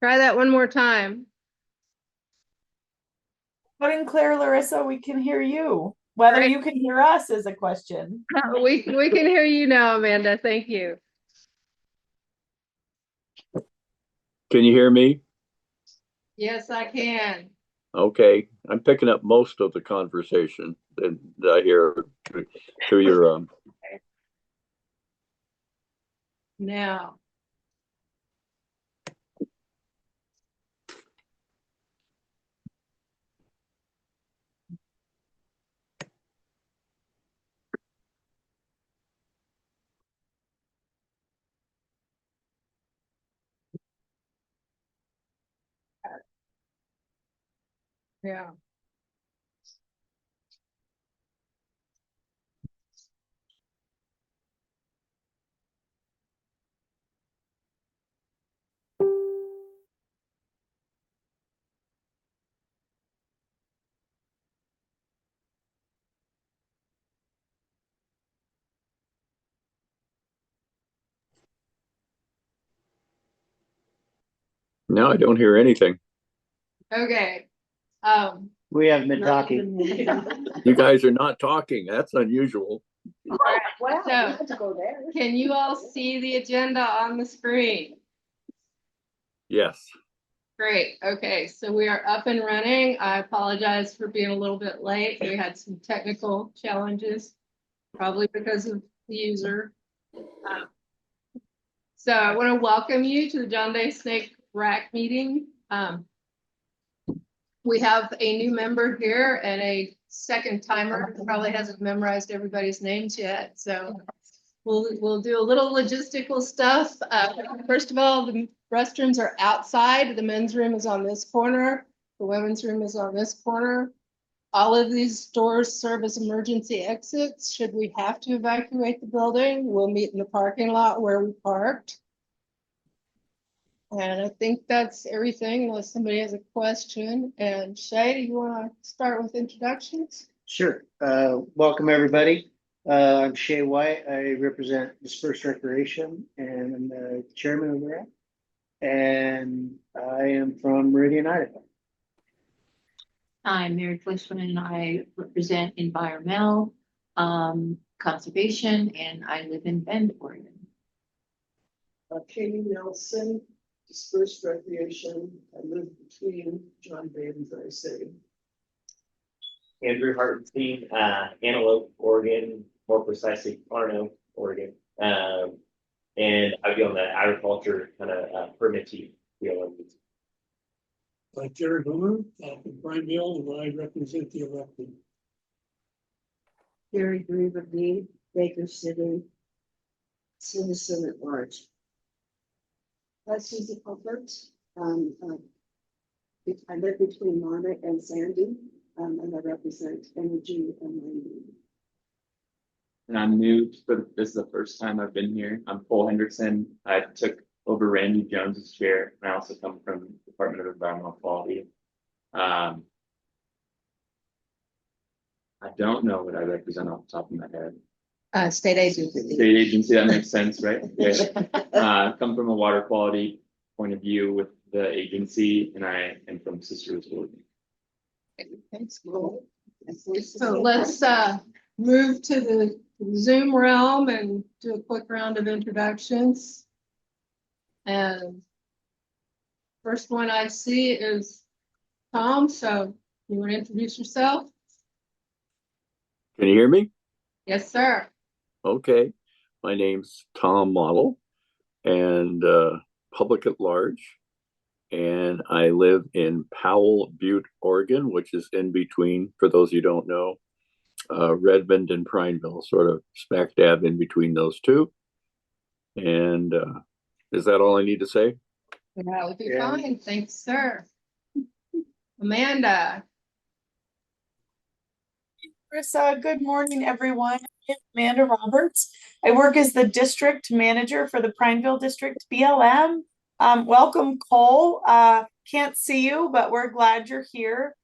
Try that one more time. Loud and clear, Larissa, we can hear you. Whether you can hear us is a question. We can hear you now, Amanda. Thank you. Can you hear me? Yes, I can. Okay, I'm picking up most of the conversation that I hear through your Now. Yeah. now I don't hear anything. Okay. We haven't been talking. You guys are not talking. That's unusual. Well, so, can you all see the agenda on the screen? Yes. Great. Okay, so we are up and running. I apologize for being a little bit late. We had some technical challenges, probably because of the user. So I want to welcome you to the John Day Snake RAC meeting. We have a new member here and a second timer who probably hasn't memorized everybody's names yet. So we'll do a little logistical stuff. First of all, the restrooms are outside. The men's room is on this corner. The women's room is on this corner. All of these doors serve as emergency exits. Should we have to evacuate the building, we'll meet in the parking lot where we parked. And I think that's everything unless somebody has a question. And Shay, do you want to start with introductions? Sure. Welcome, everybody. I'm Shay White. I represent Dispersed Recreation, and I'm the chairman of the RAC. And I am from Meridian, Idaho. I'm Mary Flishman, and I represent environmental conservation, and I live in Bend, Oregon. Katie Nelson, Dispersed Recreation. I live between John Day and Dry City. Andrew Hartenstein, Antelope, Oregon, more precisely, Arno, Oregon. And I'd be on the agriculture kind of permittee deal. Jared Boomer, from Prineville, and I represent the elected. Gary Griever, Baker City, citizen at large. Susie Colbert. I live between Monterey and Sandy, and I represent energy and mining. And I'm new, but this is the first time I've been here. I'm Cole Henderson. I took over Randy Jones's chair, and I also come from the Department of Environmental Quality. I don't know what I represent off the top of my head. State agency. State agency, that makes sense, right? Okay. Come from a water quality point of view with the agency, and I am from Sisterhood. Thanks, Cole. So let's move to the Zoom realm and do a quick round of introductions. And first one I see is Tom. So you want to introduce yourself? Can you hear me? Yes, sir. Okay. My name's Tom Model and public at large. And I live in Powell Butte, Oregon, which is in between, for those you don't know, Redmond and Prineville, sort of smack dab in between those two. And is that all I need to say? That would be fine. Thanks, sir. Amanda. Larissa, good morning, everyone. I'm Amanda Roberts. I work as the district manager for the Prineville District BLM. Welcome, Cole. Can't see you, but we're glad you're here.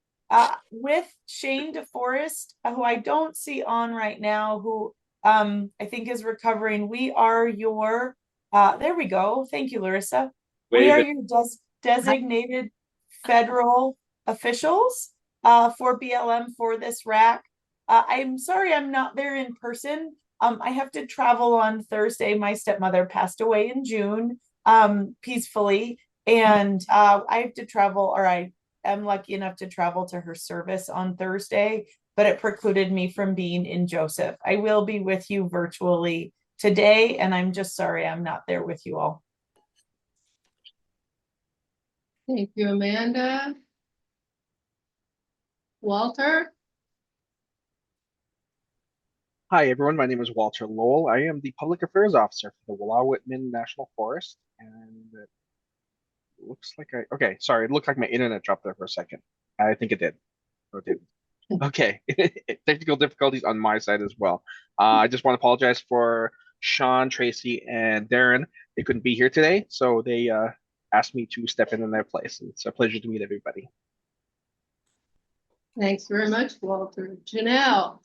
With Shane DeForest, who I don't see on right now, who I think is recovering. We are your There we go. Thank you, Larissa. Way We are to- your designated federal officials for BLM for this RAC. I'm sorry I'm not there in person. I have to travel on Thursday. My stepmother passed away in June, peacefully, and I have to travel, or I am lucky enough to travel to her service on Thursday, but it precluded me from being in Joseph. I will be with you virtually today, and I'm just sorry I'm not there with you all. Thank you, Amanda. Walter? Hi, everyone. My name is Walter Lowell. I am the Public Affairs Officer for the Walla-Whitman National Forest. And it looks like okay, sorry. It looked like my internet dropped there for a second. I think it did. No, it didn't. Okay. Technical difficulties on my side as well. I just want to apologize for Sean, Tracy, and Darren. They couldn't be here today, so they asked me to step in their place. It's a pleasure to meet everybody. Thanks very much, Walter. Janelle?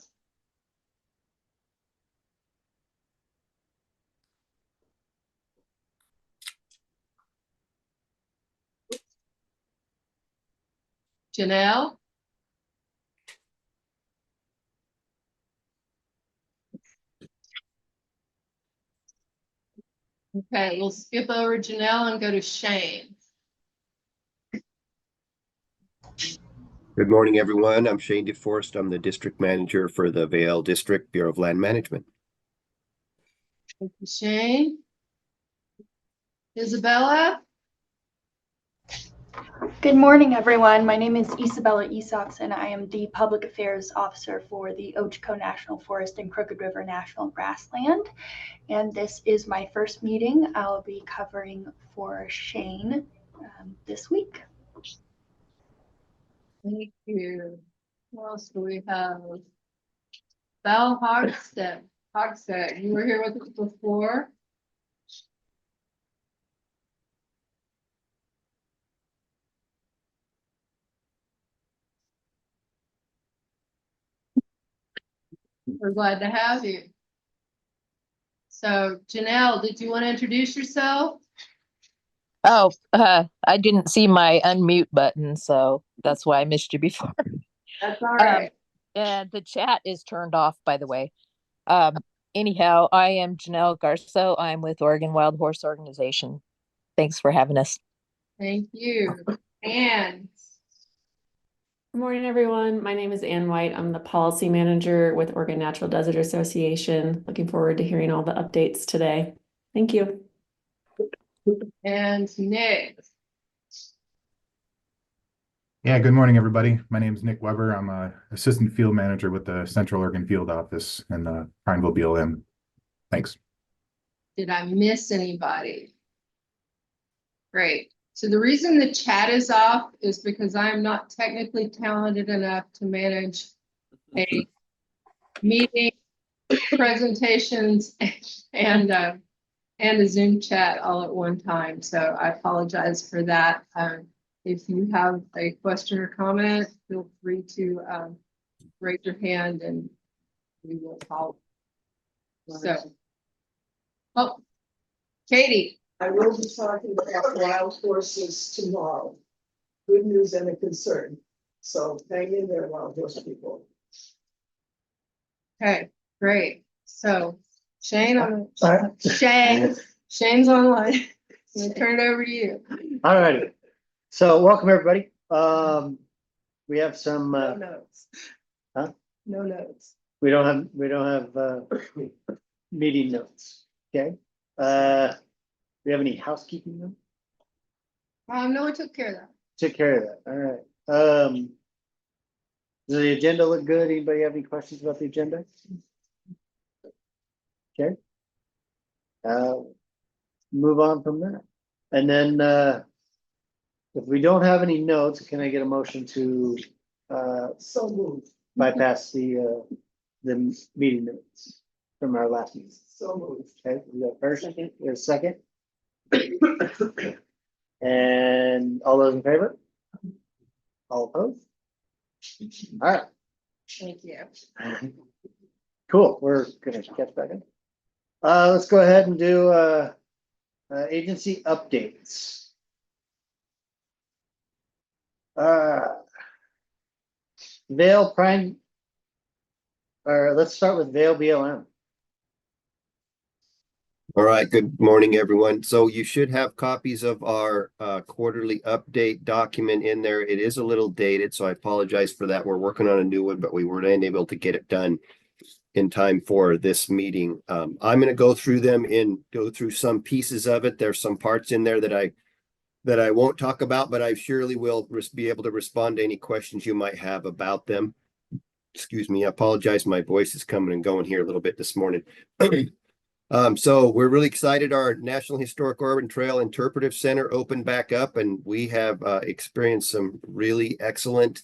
Janelle? Okay, we'll skip over Janelle and go to Shane. Good morning, everyone. I'm Shane DeForest. I'm the district manager for the Vail District Bureau of Land Management. Thank you, Shane. Isabella? Good morning, everyone. My name is Isabella Esox, and I am the Public Affairs Officer for the Ochoco National Forest and Crooked River National Grassland. And this is my first meeting. I'll be covering for Shane this week. Thank you. What else do we have? Val Hogsett. Hogsett, you were here with us before. We're glad to have you. So Janelle, did you want to introduce yourself? Oh, I didn't see my unmute button, so that's why I missed you before. That's all right. And the chat is turned off, by the way. Anyhow, I am Janelle Garceau. I'm with Oregon Wild Horse Organization. Thanks for having us. Thank you. And Good morning, everyone. My name is Ann White. I'm the policy manager with Oregon Natural Desert Association. Looking forward to hearing all the updates today. Thank you. and Nick. Yeah, good morning, everybody. My name is Nick Weber. I'm a assistant field manager with the Central Oregon Field Office in the Prineville BLM. Thanks. Did I miss anybody? Great. So the reason the chat is off is because I'm not technically talented enough to manage a meeting, presentations, and a Zoom chat all at one time. So I apologize for that. If you have a question or comment, feel free to raise your hand and we will help. So, oh, Katie. I will be talking about wild horses tomorrow. Good news and a concern. So hang in there, wild horse people. Okay, great. So Shane, Shane's online. I'm gonna turn it over to you. All righty. So welcome, everybody. We have some, No notes. Huh? No notes. we don't have meeting notes. Okay. We have any housekeeping notes? No one took care of that. Took care of that. All right. Does the agenda look good? Anybody have any questions about the agenda? Okay. Move on from that. And then, if we don't have any notes, can I get a motion to, So moved. bypass the meeting minutes from our last meeting? So moved. Okay, we got first, Second. we have a second. And all those in favor? All opposed? All right, Thank you. cool, we're gonna catch back in. Let's go ahead and do, Agency updates. Vail Prime, or let's start with Vail BLM. All right, good morning, everyone. So you should have copies of our quarterly update document in there. It is a little dated, so I apologize for that. We're working on a new one, but we weren't able to get it done in time for this meeting. I'm going to go through them and go through some pieces of it. There's some parts in there that I won't talk about, but I surely will be able to respond to any questions you might have about them. Excuse me, I apologize. My voice is coming and going here a little bit this morning. So we're really excited. Our National Historic Urban Trail Interpretive Center opened back up, and we have experienced some really excellent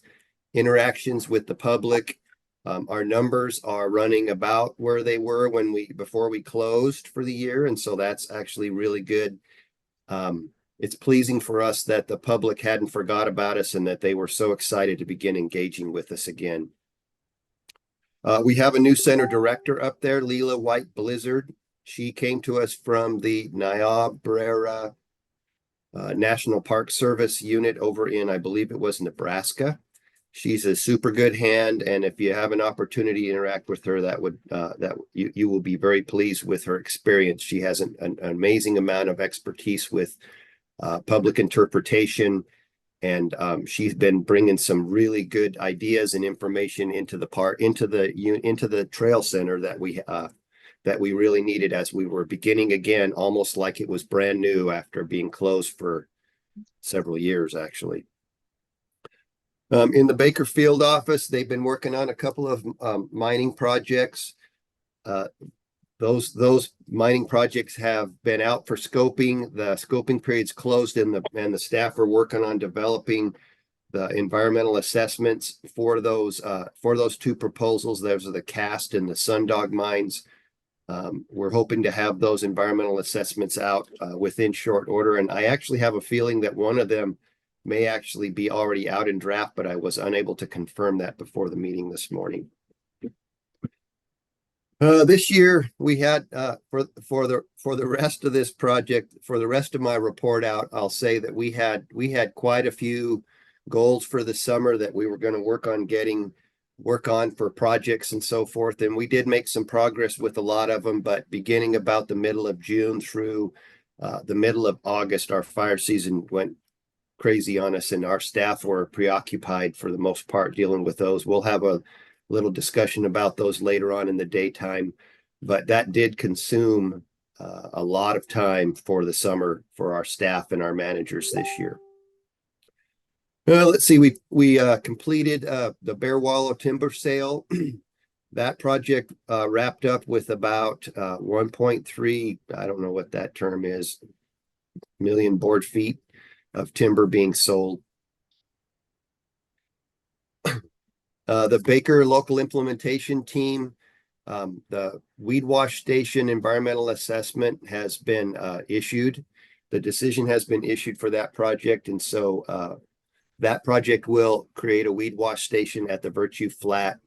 interactions with the public. Our numbers are running about where they were before we closed for the year, and so that's actually really good. It's pleasing for us that the public hadn't forgot about us and that they were so excited to begin engaging with us again. We have a new center director up there, Leela White Blizzard. She came to us from the Niobrara National Park Service unit over in, I believe it was Nebraska. She's a super good hand, and if you have an opportunity to interact with her, you will be very pleased with her experience. She has an amazing amount of expertise with public interpretation, and she's been bringing some really good ideas and information into the trail center that we really needed as we were beginning again, almost like it was brand new after being closed for several years, actually. In the Bakerfield office, they've been working on a couple of mining projects. Those mining projects have been out for scoping. The scoping period's closed, and the staff are working on developing the environmental assessments for those two proposals. Those are the Cast and the Sundog mines. We're hoping to have those environmental assessments out within short order, and I actually have a feeling that one of them may actually be already out in draft, but I was unable to confirm that before the meeting this morning. This year we had for the rest of this project, for the rest of my report out, I'll say that we had quite a few goals for the summer that we were going to work on for projects and so forth, and we did make some progress with a lot of them. But beginning about the middle of June through the middle of August, our fire season went crazy on us, and our staff were preoccupied for the most part dealing with those. We'll have a little discussion about those later on in the daytime, but that did consume a lot of time for the summer for our staff and our managers this year. Let's see, we completed the Bear Wallow timber sale. That project wrapped up with about 1.3, I don't know what that term is, million board feet of timber being sold. The Baker local implementation team, the weed wash station environmental assessment has been issued. The decision has been issued for that project, and so that project will create a weed wash station at the Virtue Flat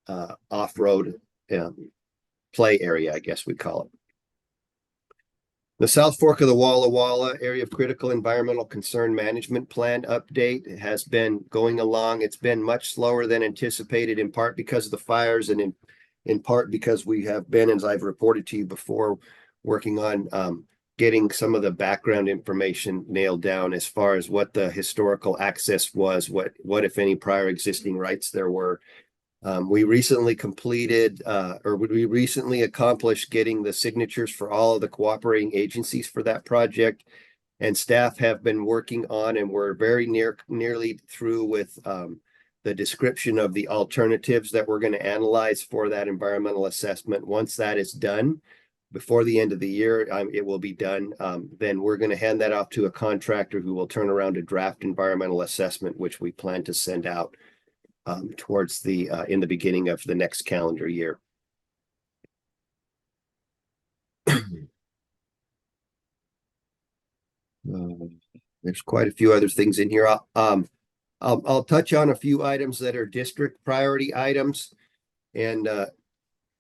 off-road play area, I guess we call it. The South Fork of the Walla Walla Area of Critical Environmental Concern Management Plan update has been going along. It's been much slower than anticipated, in part because of the fires and in part because we have been, as I've reported to you before, working on getting some of the background information nailed down as far as what the historical access was, what if any prior existing rights there were. We recently accomplished getting the signatures for all of the cooperating agencies for that project, and staff have been working on, and we're very nearly through with the description of the alternatives that we're going to analyze for that environmental assessment. Once that is done, before the end of the year, it will be done. Then we're going to hand that off to a contractor who will turn around a draft environmental assessment, which we plan to send out towards in the beginning of the next calendar year. There's quite a few other things in here. I'll touch on a few items that are district priority items, and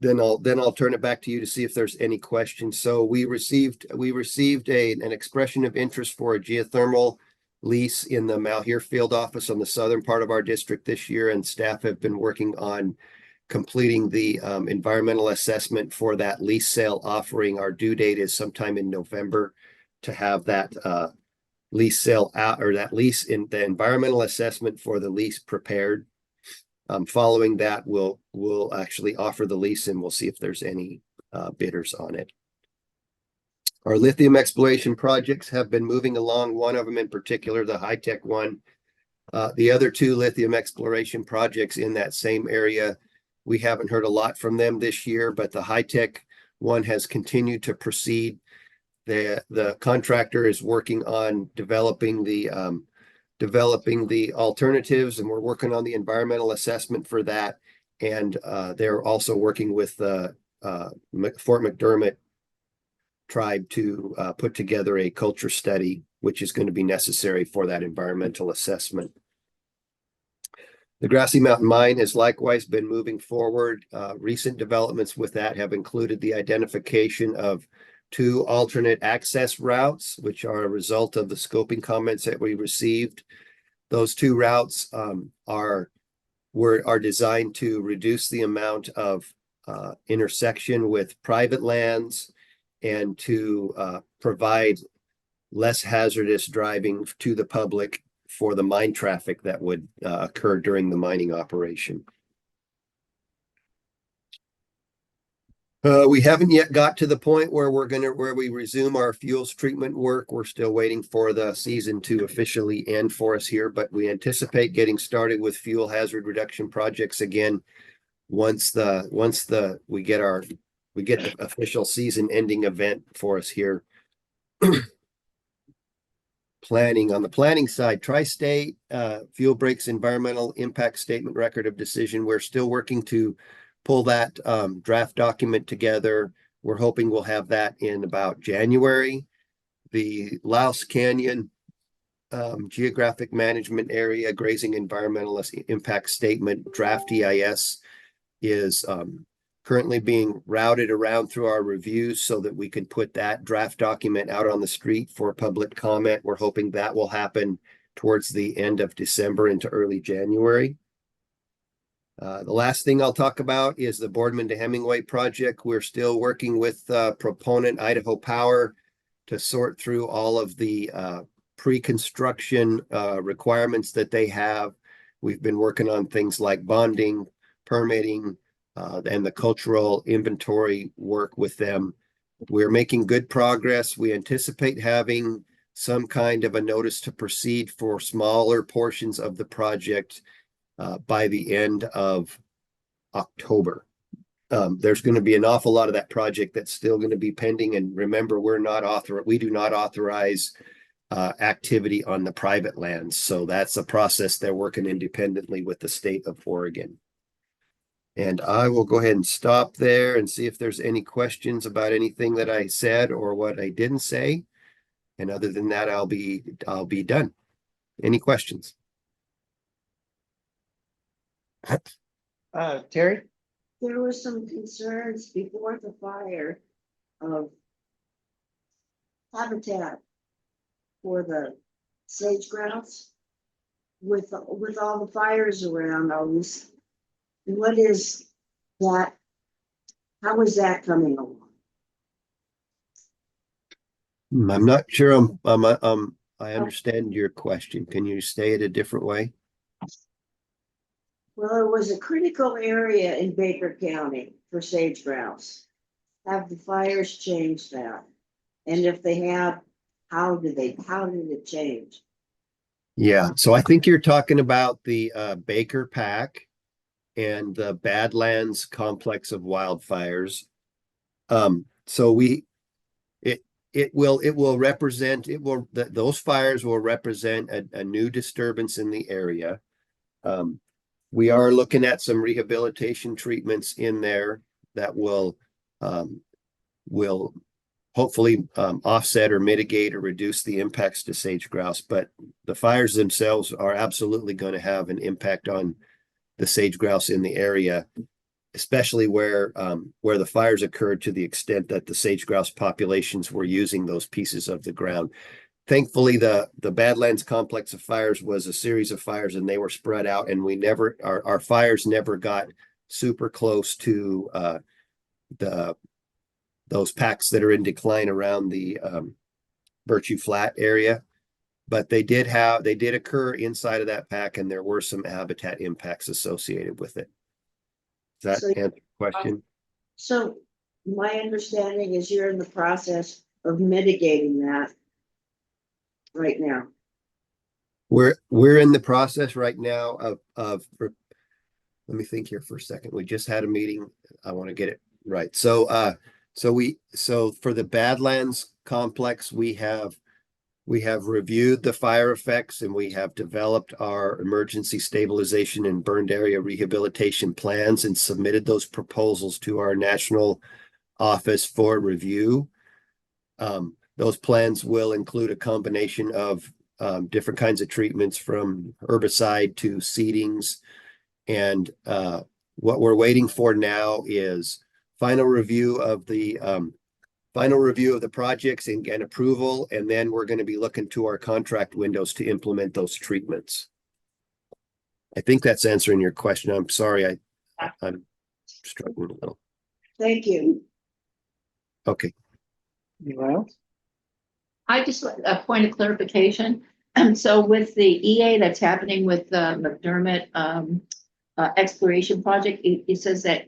then I'll turn it back to you to see if there's any questions. So we received an expression of interest for a geothermal lease in the Malheur field office on the southern part of our district this year, and staff have been working on completing the environmental assessment for that lease sale offering. Our due date is sometime in November to have that lease sale out, or that lease in the environmental assessment for the lease prepared. Following that, we'll actually offer the lease and we'll see if there's any bidders on it. Our lithium exploration projects have been moving along. One of them in particular, the high-tech one. The other two lithium exploration projects in that same area, we haven't heard a lot from them this year, but the high-tech one has continued to proceed. The contractor is working on developing the alternatives, and we're working on the environmental assessment for that. And they're also working with the Fort McDermott tribe to put together a culture study, which is going to be necessary for that environmental assessment. The Grassy Mountain Mine has likewise been moving forward. Recent developments with that have included the identification of 2 alternate access routes, which are a result of the scoping comments that we received. Those 2 routes are designed to reduce the amount of intersection with private lands and to provide less hazardous driving to the public for the mine traffic that would occur during the mining operation. We haven't yet got to the point where we resume our fuels treatment work. We're still waiting for the season to officially end for us here, but we anticipate getting started with fuel hazard reduction projects again once we get the official season ending event for us here. On the planning side, Tri-State Fuel Breaks Environmental Impact Statement Record of Decision. We're still working to pull that draft document together. We're hoping we'll have that in about January. The Louse Canyon Geographic Management Area Grazing Environmental Impact Statement draft EIS is currently being routed around through our reviews so that we can put that draft document out on the street for public comment. We're hoping that will happen towards the end of December into early January. The last thing I'll talk about is the Boardman to Hemingway project. We're still working with proponent Idaho Power to sort through all of the pre-construction requirements that they have. We've been working on things like bonding, permitting, and the cultural inventory work with them. We're making good progress. We anticipate having some kind of a notice to proceed for smaller portions of the project by the end of October. There's going to be an awful lot of that project that's still going to be pending. And remember, we do not authorize activity on the private lands. So that's a process they're working independently with the state of Oregon. And I will go ahead and stop there and see if there's any questions about anything that I said or what I didn't say. And other than that, I'll be done. Any questions? Terry? There were some concerns before the fire of habitat for the sage grouse with all the fires around. What is that? How is that coming along? I'm not sure I understand your question. Can you say it a different way? Well, it was a critical area in Baker County for sage grouse. Have the fires changed that? And if they have, how did it change? Yeah, so I think you're talking about the Baker Pack and the Badlands complex of wildfires. Those fires will represent a new disturbance in the area. We are looking at some rehabilitation treatments in there that will hopefully offset or mitigate or reduce the impacts to sage grouse. But the fires themselves are absolutely going to have an impact on the sage grouse in the area. especially where the fires occurred, to the extent that the sage grouse populations were using those pieces of the ground. Thankfully, the Badlands complex of fires was a series of fires, and they were spread out, and our fires never got super close to those packs that are in decline around the Virtue Flat area. But they did occur inside of that pack, and there were some habitat impacts associated with it. Does that answer the question? So my understanding is you're in the process of mitigating that right now. We're in the process right now of let me think here for a second. We just had a meeting. I want to get it right. So for the Badlands complex, we have reviewed the fire effects, and we have developed our emergency stabilization and burned area rehabilitation plans and submitted those proposals to our national office for review. Those plans will include a combination of different kinds of treatments, from herbicide to seedings. And what we're waiting for now is final review of the projects and approval, and then we're going to be looking to our contract windows to implement those treatments. I think that's answering your question. I'm sorry, I'm struggling a little. Thank you. Okay. Anyone else? I just want a point of clarification. So with the EA that's happening with the McDermott exploration project, it says that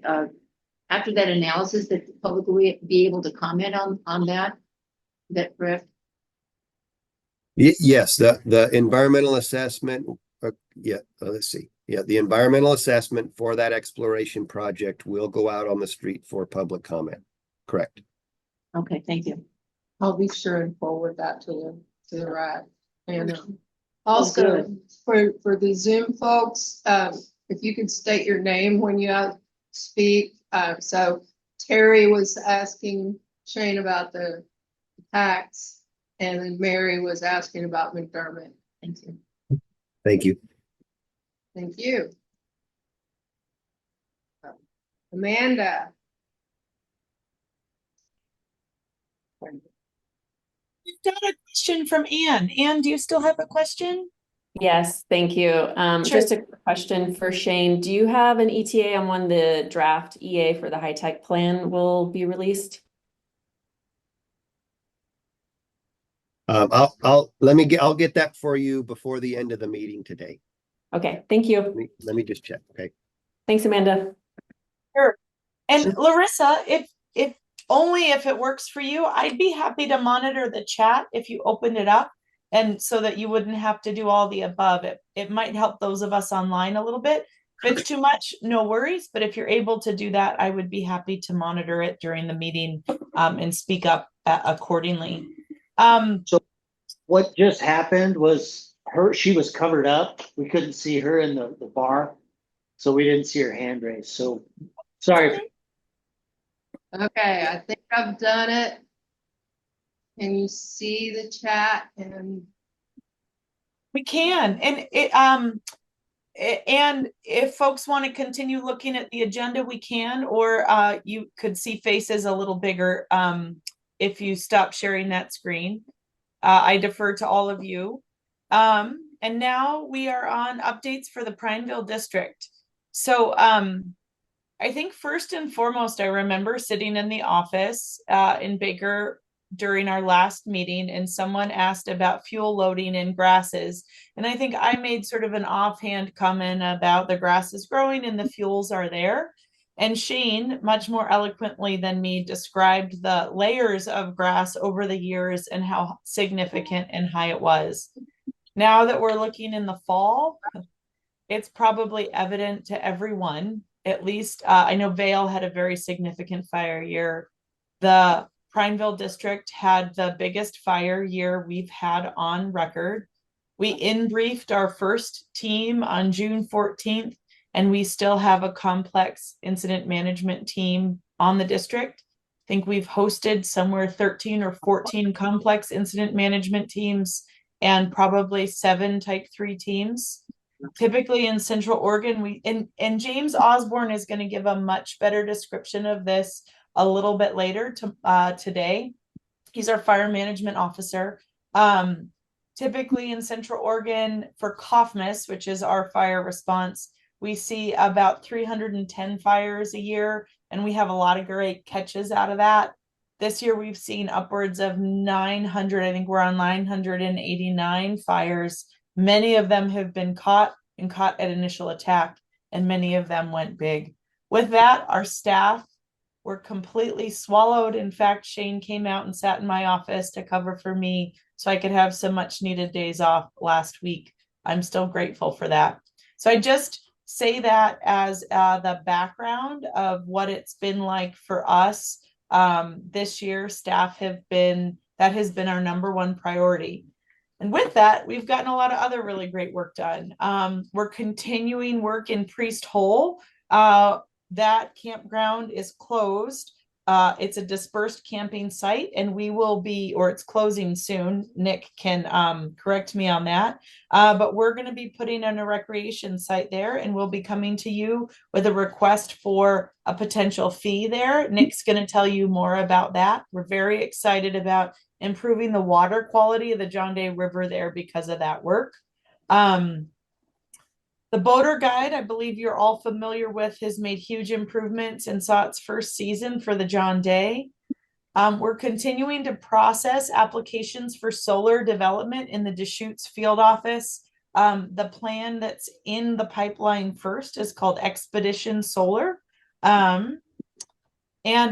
after that analysis, that the public will be able to comment on that. Is that correct? Yes, the environmental assessment. Let's see. Yeah, the environmental assessment for that exploration project will go out on the street for public comment. Correct. Okay, thank you. I'll be sure and forward that to the RAC. And also for the Zoom folks, if you could state your name when you speak. So Terry was asking Shane about the tax, and then Mary was asking about McDermott. Thank you. Thank you. Thank you. Amanda. We've got a question from Anne. Anne, do you still have a question? Yes, thank you. Sure. Just a question for Shane. Do you have an ETA on when the draft EA for the high-tech plan will be released? I'll get that for you before the end of the meeting today. Okay, thank you. Let me just check. Okay. Thanks, Amanda. Sure. And Larissa, if only if it works for you, I'd be happy to monitor the chat if you opened it up, and so that you wouldn't have to do all the above. It might help those of us online a little bit. If it's too much, no worries. But if you're able to do that, I would be happy to monitor it during the meeting and speak up accordingly. So what just happened was she was covered up. We couldn't see her in the bar, so we didn't see her hand raised. So sorry. Okay, I think I've done it. Can you see the chat? And we can. And if folks want to continue looking at the agenda, we can, or you could see faces a little bigger if you stop sharing that screen. I defer to all of you. And now we are on updates for the Prineville district. So I think first and foremost, I remember sitting in the office in Baker during our last meeting, and someone asked about fuel loading in grasses. And I think I made sort of an offhand comment about the grass is growing and the fuels are there. And Shane, much more eloquently than me, described the layers of grass over the years and how significant and high it was. Now that we're looking in the fall, it's probably evident to everyone. At least I know Vail had a very significant fire year. The Prineville district had the biggest fire year we've had on record. We in-briefed our first team on June 14th, and we still have a complex incident management team on the district. I think we've hosted somewhere 13 or 14 complex incident management teams and probably 7 type 3 teams. Typically in Central Oregon, and James Osborne is going to give a much better description of this a little bit later today. He's our fire management officer. Typically in Central Oregon for COFMIS, which is our fire response, we see about 310 fires a year, and we have a lot of great catches out of that. This year we've seen upwards of 900, I think we're on 989 fires. Many of them have been caught at initial attack, and many of them went big. With that, our staff were completely swallowed. In fact, Shane came out and sat in my office to cover for me so I could have some much needed days off last week. I'm still grateful for that. So I just say that as the background of what it's been like for us this year. Staff that has been our number one priority. And with that, we've gotten a lot of other really great work done. We're continuing work in Priest Hole. That campground is closed. It's a dispersed camping site, and it's closing soon. Nick can correct me on that. But we're going to be putting in a recreation site there, and we'll be coming to you with a request for a potential fee there. Nick's going to tell you more about that. We're very excited about improving the water quality of the John Day River there because of that work. The boater guide, I believe you're all familiar with, has made huge improvements and saw its first season for the John Day. We're continuing to process applications for solar development in the Deschutes field office. The plan that's in the pipeline first is called Expedition Solar. And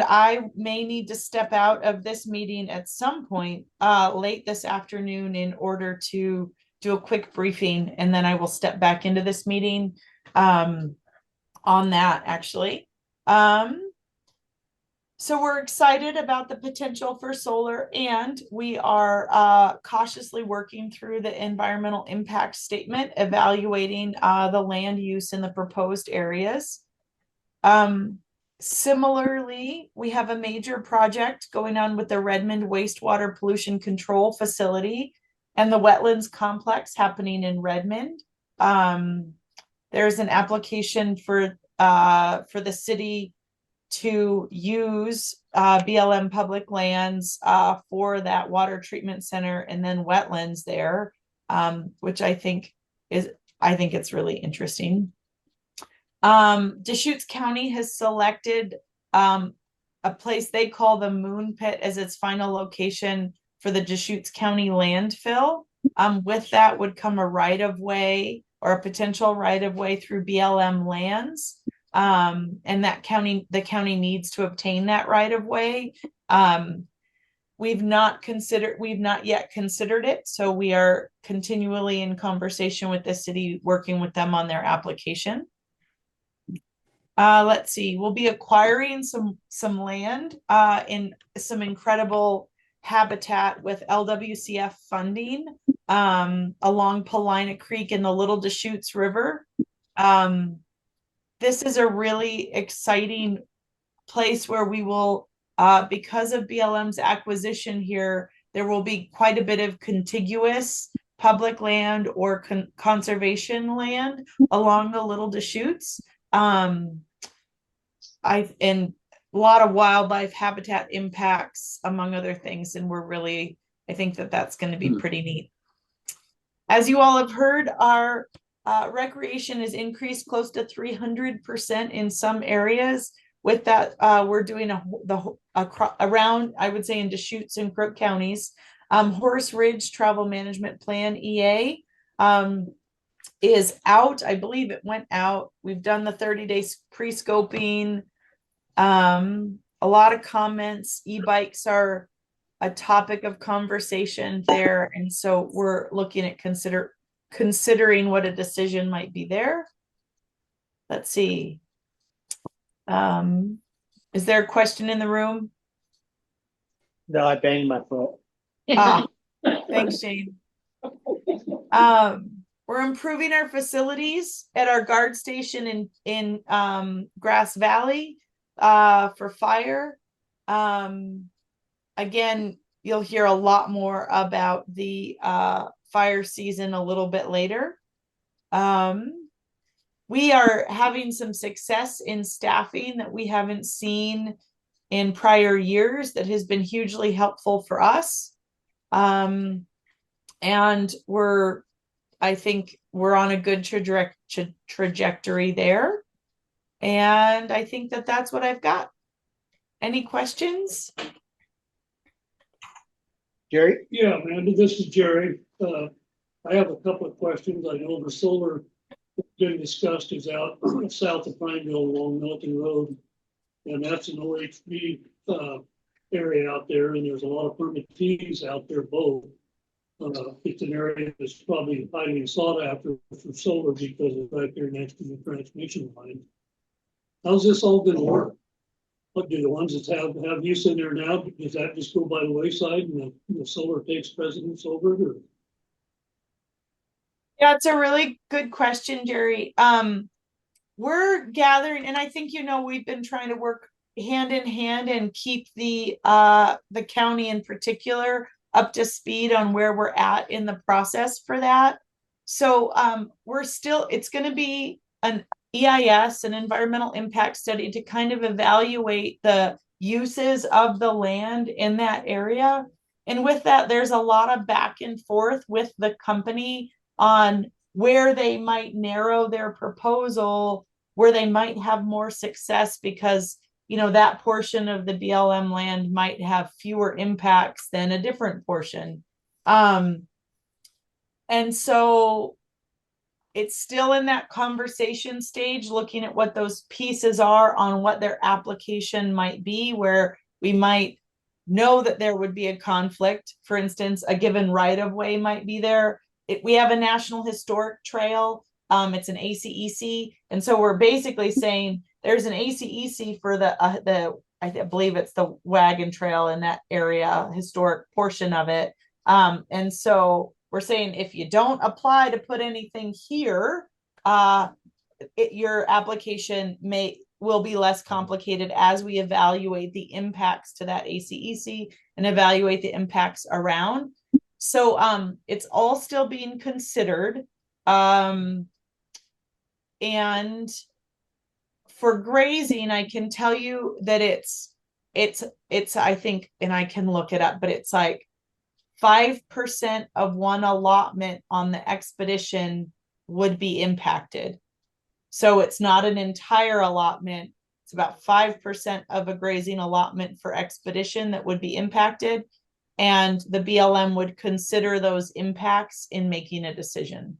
I may need to step out of this meeting at some point late this afternoon in order to do a quick briefing, and then I will step back into this meeting on that actually. So we're excited about the potential for solar, and we are cautiously working through the environmental impact statement, evaluating the land use in the proposed areas. Similarly, we have a major project going on with the Redmond Wastewater Pollution Control Facility and the wetlands complex happening in Redmond. There's an application for the city to use BLM public lands for that water treatment center and then wetlands there, which I think it's really interesting. Deschutes County has selected a place they call the Moon Pit as its final location for the Deschutes County landfill. With that would come a right-of-way or a potential right-of-way through BLM lands. And the county needs to obtain that right-of-way. We've not yet considered it, so we are continually in conversation with the city, working with them on their application. Let's see, we'll be acquiring some land in some incredible habitat with LWCF funding along Paulina Creek in the Little Deschutes River. This is a really exciting place where we will, because of BLM's acquisition here, there will be quite a bit of contiguous public land or conservation land along the Little Deschutes. And a lot of wildlife habitat impacts, among other things, and I think that's going to be pretty neat. As you all have heard, our recreation is increased close to 300% in some areas. With that, we're doing around, I would say, in Deschutes and Crook counties. Horace Ridge Travel Management Plan, EA, is out. I believe it went out. We've done the 30-day pre-scoping. A lot of comments. E-bikes are a topic of conversation there, and so we're looking at considering what a decision might be there. Let's see. Is there a question in the room? No, I banged my foot. Thanks, Shane. We're improving our facilities at our guard station in Grass Valley for fire. Again, you'll hear a lot more about the fire season a little bit later. We are having some success in staffing that we haven't seen in prior years that has been hugely helpful for us. And I think we're on a good trajectory there. And I think that that's what I've got. Any questions? Jerry? Yeah, Amanda, this is Jerry. I have a couple of questions. I know the solar that's been discussed is out south of Pineville along Milton Road. And that's an OHV area out there, and there's a lot of permittees out there both. It's an area that's probably highly sought after for solar because it's right there next to the transmission line. How's this all gonna work? What do the ones that have use in there now, does that just go by the wayside and the solar takes precedence over it, or? Yeah, it's a really good question, Jerry. We're gathering, and I think we've been trying to work hand in hand and keep the county in particular up to speed on where we're at in the process for that. So it's going to be an EIS, an environmental impact study, to kind of evaluate the uses of the land in that area. And with that, there's a lot of back and forth with the company on where they might narrow their proposal, where they might have more success because that portion of the BLM land might have fewer impacts than a different portion. And so it's still in that conversation stage, looking at what those pieces are on what their application might be, where we might know that there would be a conflict. For instance, a given right-of-way might be there. We have a National Historic Trail. It's an ACEC. And so we're basically saying there's an ACEC for I believe it's the wagon trail in that area, historic portion of it. And so we're saying if you don't apply to put anything here, your application will be less complicated as we evaluate the impacts to that ACEC and evaluate the impacts around. So it's all still being considered. And for grazing, I can tell you that it's I think, and I can look it up, but it's like 5% of one allotment on the expedition would be impacted. So it's not an entire allotment. It's about 5% of a grazing allotment for expedition that would be impacted. And the BLM would consider those impacts in making a decision.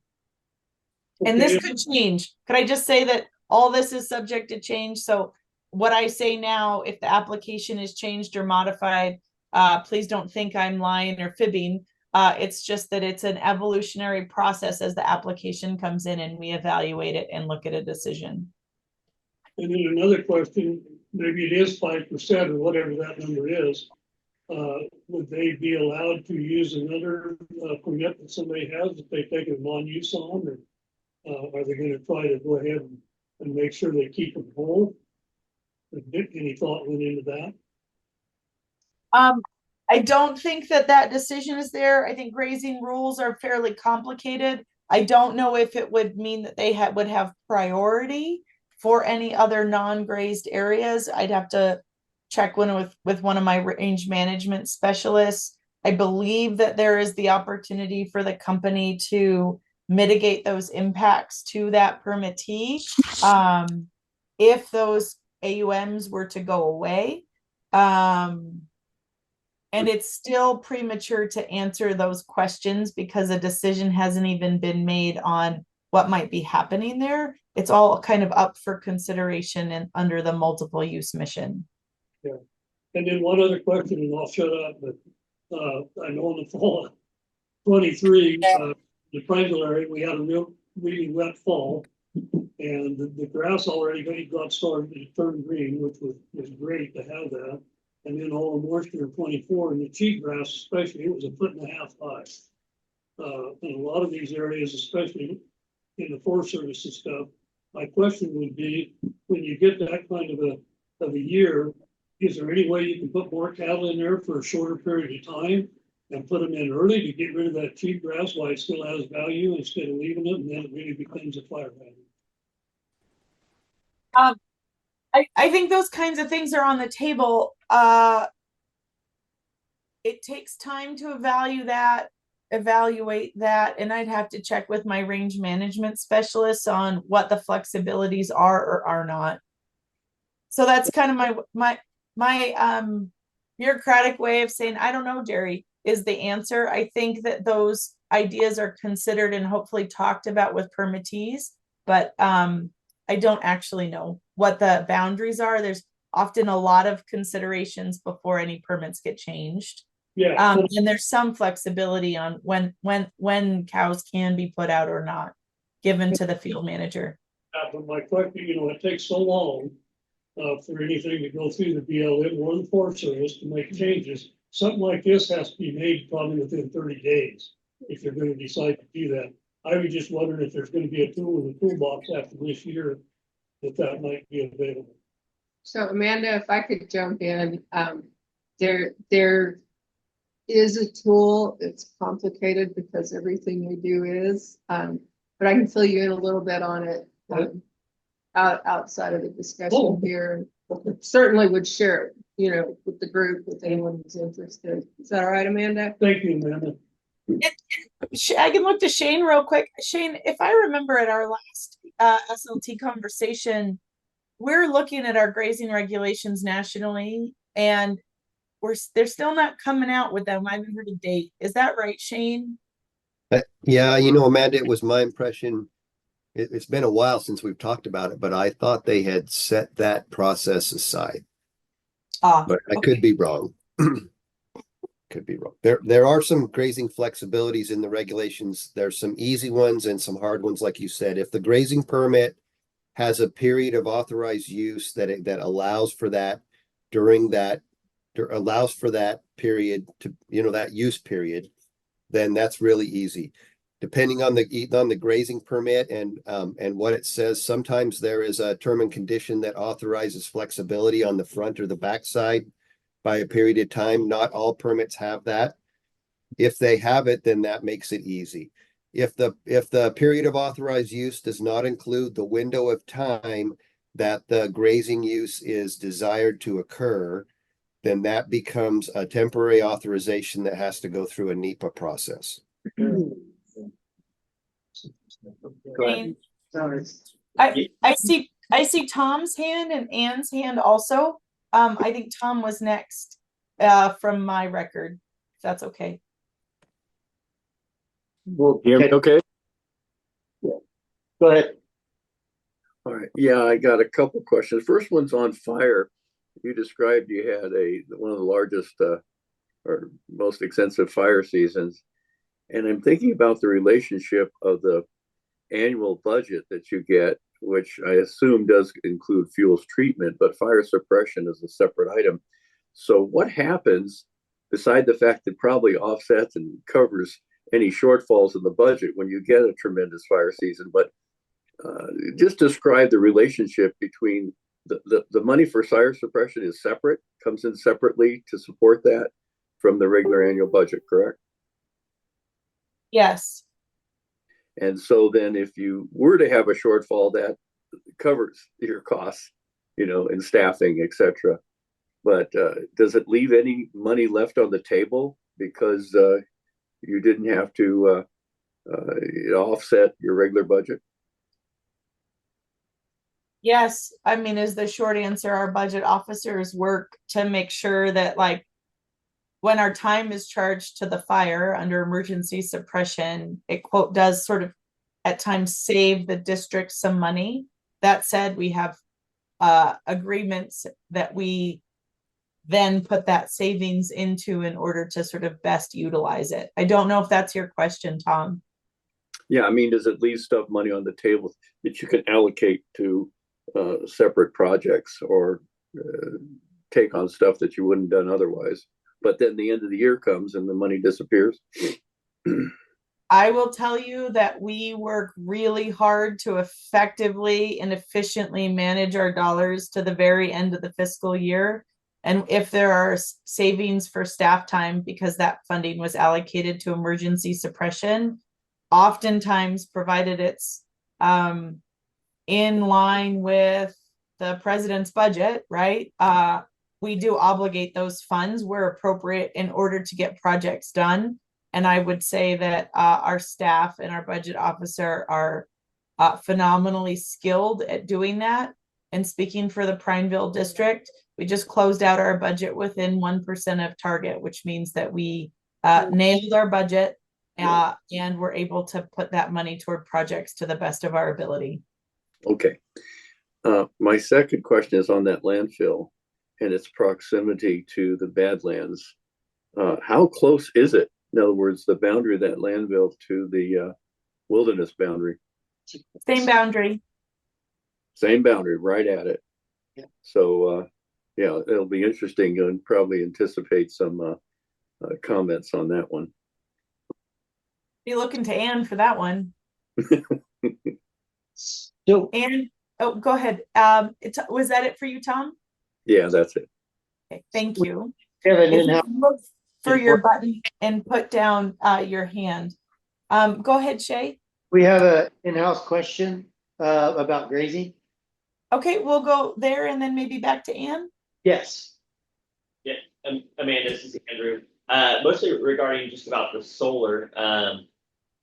Okay. And this could change. Could I just say that all this is subject to change? So what I say now, if the application is changed or modified, please don't think I'm lying or fibbing. It's just that it's an evolutionary process as the application comes in and we evaluate it and look at a decision. And then another question, maybe it is 5% or whatever that number is. Would they be allowed to use another permit that somebody has if they take a non-use on, or are they going to try to go ahead and make sure they keep it whole? Any thought went into that? I don't think that decision is there. I think grazing rules are fairly complicated. I don't know if it would mean that they would have priority for any other non-grazed areas. I'd have to check with one of my range management specialists. I believe that there is the opportunity for the company to mitigate those impacts to that permittee if those AUMs were to go away. And it's still premature to answer those questions because a decision hasn't even been made on what might be happening there. It's all kind of up for consideration and under the multiple use mission. Yeah. And then one other question, and I'll shut up, but I know in the fall of 23, the Pineville area, we had a really wet fall, and the grass already got started to turn green, which was great to have that. And then all the moisture in 24, and the cheatgrass especially, it was 1.5 feet high. In a lot of these areas, especially in the Forest Service and stuff, my question would be, when you get that kind of a year, is there any way you can put more cattle in there for a shorter period of time and put them in early to get rid of that cheap grass while it still has value instead of leaving it and then it really becomes a fire hazard. I think those kinds of things are on the table. It takes time to evaluate that, and I'd have to check with my range management specialists on what the flexibilities are or are not. So that's kind of my bureaucratic way of saying, I don't know, Jerry, is the answer. I think that those ideas are considered and hopefully talked about with permittees, but I don't actually know what the boundaries are. There's often a lot of considerations before any permits get changed. Yeah. And there's some flexibility on when cows can be put out or not, given to the field manager. But my question, it takes so long for anything to go through the BLM or the Forest Service to make changes. Something like this has to be made probably within 30 days if they're going to decide to do that. I was just wondering if there's going to be a tool in the toolbox after this year that might be available. So Amanda, if I could jump in, there is a tool. It's complicated because everything we do is, but I can fill you in a little bit on it outside of the discussion here. Certainly would share it, with the group, with anyone who's interested. Is that all right, Amanda? Thank you, Amanda. I can look to Shane real quick. Shane, if I remember at our last SLT conversation, we're looking at our grazing regulations nationally, and they're still not coming out with them. I haven't heard a date. Is that right, Shane? Yeah, Amanda, it was my impression. It's been a while since we've talked about it, but I thought they had set that process aside. But I could be wrong. Could be wrong. There are some grazing flexibilities in the regulations. There's some easy ones and some hard ones, like you said. If the grazing permit has a period of authorized use that allows for that allows for that period to, that use period, then that's really easy. Depending on the grazing permit and what it says, sometimes there is a term and condition that authorizes flexibility on the front or the back side by a period of time. Not all permits have that. If they have it, then that makes it easy. If the period of authorized use does not include the window of time that the grazing use is desired to occur, then that becomes a temporary authorization that has to go through a NEPA process. Go ahead. I see Tom's hand and Ann's hand also. I think Tom was next from my record, if that's okay. Well, hear me okay? Yeah. Go ahead. All right. Yeah, I got a couple questions. First one's on fire. You described you had one of the largest or most extensive fire seasons. And I'm thinking about the relationship of the annual budget that you get, which I assume does include fuels treatment, but fire suppression is a separate item. So what happens, beside the fact that probably offsets and covers any shortfalls in the budget when you get a tremendous fire season, but just describe the relationship between the money for fire suppression is separate, comes in separately to support that from the regular annual budget, correct? Yes. And so then if you were to have a shortfall, that covers your costs, in staffing, etc. But does it leave any money left on the table because you didn't have to offset your regular budget? Yes. I mean, is the short answer. Our budget officers work to make sure that, like, when our time is charged to the fire under emergency suppression, it does sort of at times save the district some money. That said, we have agreements that we then put that savings into in order to sort of best utilize it. I don't know if that's your question, Tom. Yeah, I mean, does it leave stuff money on the table that you can allocate to separate projects or take on stuff that you wouldn't have done otherwise? But then the end of the year comes and the money disappears. I will tell you that we work really hard to effectively and efficiently manage our dollars to the very end of the fiscal year. And if there are savings for staff time because that funding was allocated to emergency suppression, oftentimes provided it's in line with the president's budget, right? We do obligate those funds where appropriate in order to get projects done. And I would say that our staff and our budget officer are phenomenally skilled at doing that. And speaking for the Prineville district, we just closed out our budget within 1% of target, which means that we nailed our budget and we're able to put that money toward projects to the best of our ability. Okay. My second question is on that landfill and its proximity to the Badlands. How close is it? In other words, the boundary of that landfill to the wilderness boundary? Same boundary. Same boundary, right at it. Yeah. So, yeah, it'll be interesting and probably anticipate some comments on that one. Be looking to Ann for that one. So, Ann, oh, go ahead. Was that it for you, Tom? Yeah, that's it. Okay, thank you. Kevin, If you look for your button and put down your hand. Go ahead, Shay. we have an in-house question about grazing. Okay, we'll go there and then maybe back to Ann. Yes. Yeah, Amanda, this is Andrew. Mostly regarding just about the solar.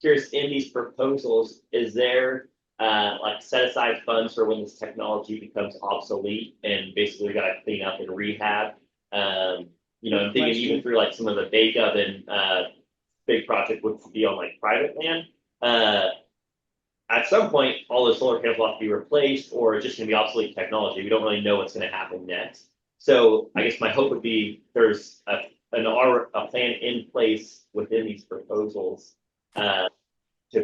Curious, in these proposals, is there like set aside funds for when this technology becomes obsolete and basically we got to clean up and rehab? You know, I'm thinking even through like some of the bake oven big project would be on like private land. At some point, all the solar panels will have to be replaced or it's just going to be obsolete technology. We don't really know what's going to happen next. So I guess my hope would be there's a plan in place within these proposals to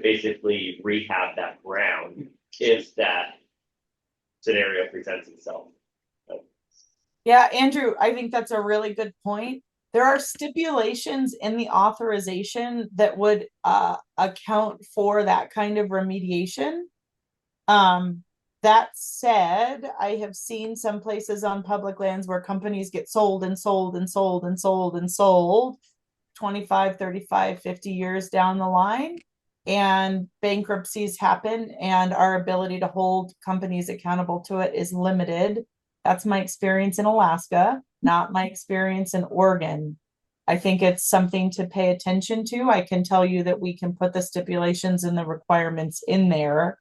basically rehab that ground if that scenario presents itself. Yeah, Andrew, I think that's a really good point. There are stipulations in the authorization that would account for that kind of remediation. That said, I have seen some places on public lands where companies get sold and sold and sold and sold and sold 25, 35, 50 years down the line. And bankruptcies happen and our ability to hold companies accountable to it is limited. That's my experience in Alaska, not my experience in Oregon. I think it's something to pay attention to. I can tell you that we can put the stipulations and the requirements in there.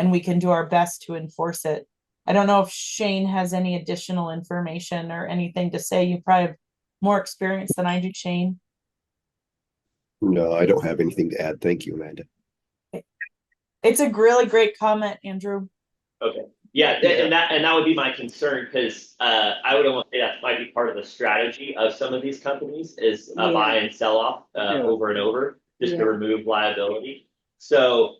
And we can do our best to enforce it. I don't know if Shane has any additional information or anything to say. You probably have more experience than I do, Shane. No, I don't have anything to add. Thank you, Amanda. It's a really great comment, Andrew. Okay. Yeah, and that would be my concern because I would almost say that might be part of the strategy of some of these companies is buy and sell off over and over just to remove liability. So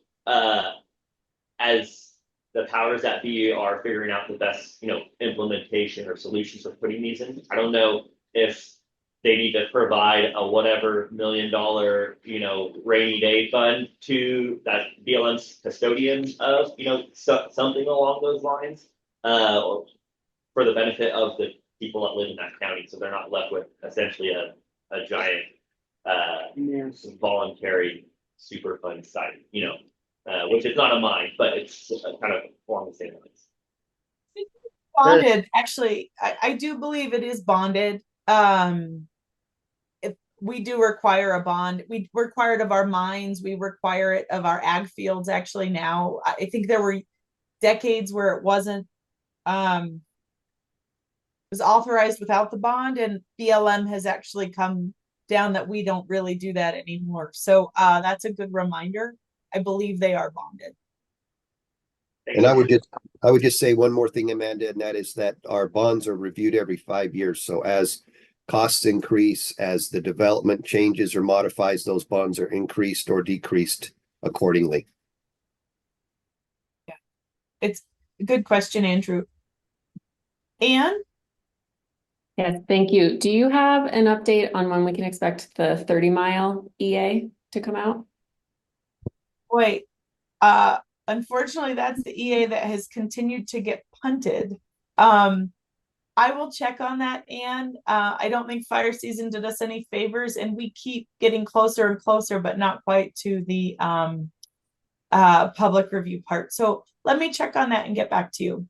as the powers that be are figuring out the best, implementation or solutions for putting these in, I don't know if they need to provide a whatever $1 million, rainy day fund to that BLM's custodian of, something along those lines, or for the benefit of the people that live in that county. So they're not left with essentially a giant, voluntary super fund site, which is not a mine, but it's kind of along the same lines. Bonded, actually, I do believe it is bonded. If we do require a bond, we require it of our mines, we require it of our ag fields actually now. I think there were decades where it wasn't was authorized without the bond, and BLM has actually come down that we don't really do that anymore. So that's a good reminder. I believe they are bonded. And I would just say one more thing, Amanda, and that is that our bonds are reviewed every 5 years. So as costs increase, as the development changes or modifies, those bonds are increased or decreased accordingly. Yeah, it's a good question, Andrew. Anne? Yes, thank you. Do you have an update on when we can expect the 30-mile EA to come out? Wait, unfortunately, that's the EA that has continued to get punted. I will check on that, Anne. I don't think fire season did us any favors, and we keep getting closer and closer, but not quite to the public review part. So let me check on that and get back to you.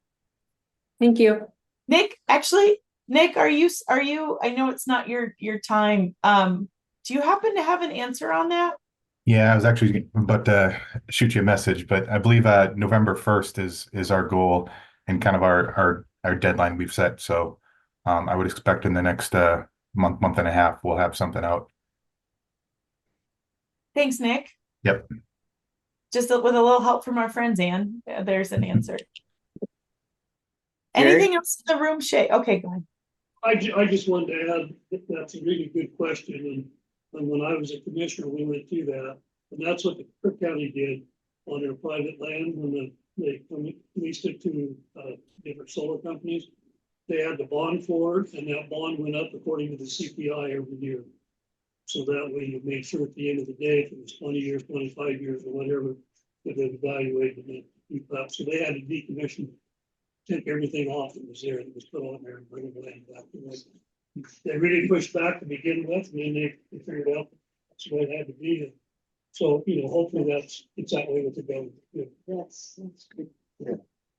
Thank you. Nick, actually, Nick, are you, I know it's not your time. Do you happen to have an answer on that? Yeah, I was actually about to shoot you a message, but I believe November 1st is our goal and kind of our deadline we've set. So I would expect in the next month and a half we'll have something out. Thanks, Nick. Yep. Just with a little help from our friends, Anne. There's an answer. Jerry? Anything else in the room, Shay? Okay, go ahead. I just wanted to add that that's a really good question, and when I was a commissioner, we went through that, and that's what the Cook County did on their private land when they leased it to different solar companies. They had the bond for it, and that bond went up according to the CPI every year. So that way you made sure at the end of the day, if it was 20 years, 25 years, or whatever, that they evaluated and keep up. So they had to decommission, take everything off that was there that was put on there and bring the land back to it. They really pushed back to begin with, and then they figured out that's the way it had to be. So, hopefully it's that way with the government. Yeah. That's good. Yeah.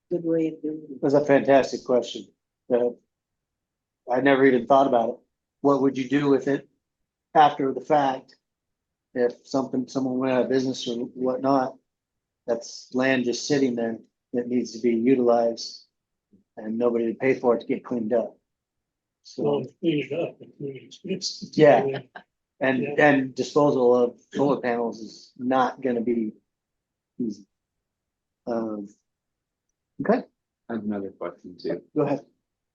Good way of doing it. That's a fantastic question. I never even thought about it. What would you do with it after the fact? If someone went out of business or whatnot, that's land just sitting there that needs to be utilized and nobody to pay for it to get cleaned up. Well, So, clean it up, it's really expensive. yeah. And disposal of solar panels is not gonna be easy. Okay, I have another question too. go ahead.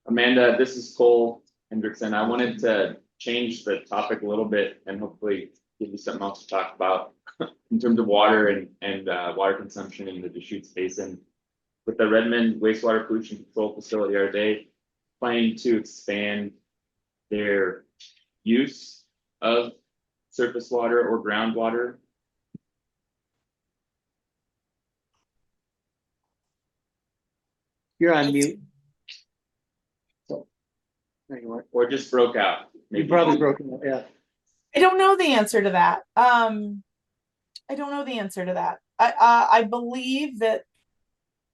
Amanda, this is Cole Hendrickson. I wanted to change the topic a little bit and hopefully give you something else to talk about in terms of water and water consumption in the Deschutes Basin. With the Redmond wastewater pollution control facility, are they planning to expand their use of surface water or groundwater? You're on mute. So, there you are. Or just broke out? You probably broke it, yeah. I don't know the answer to that. I don't know the answer to that. I believe that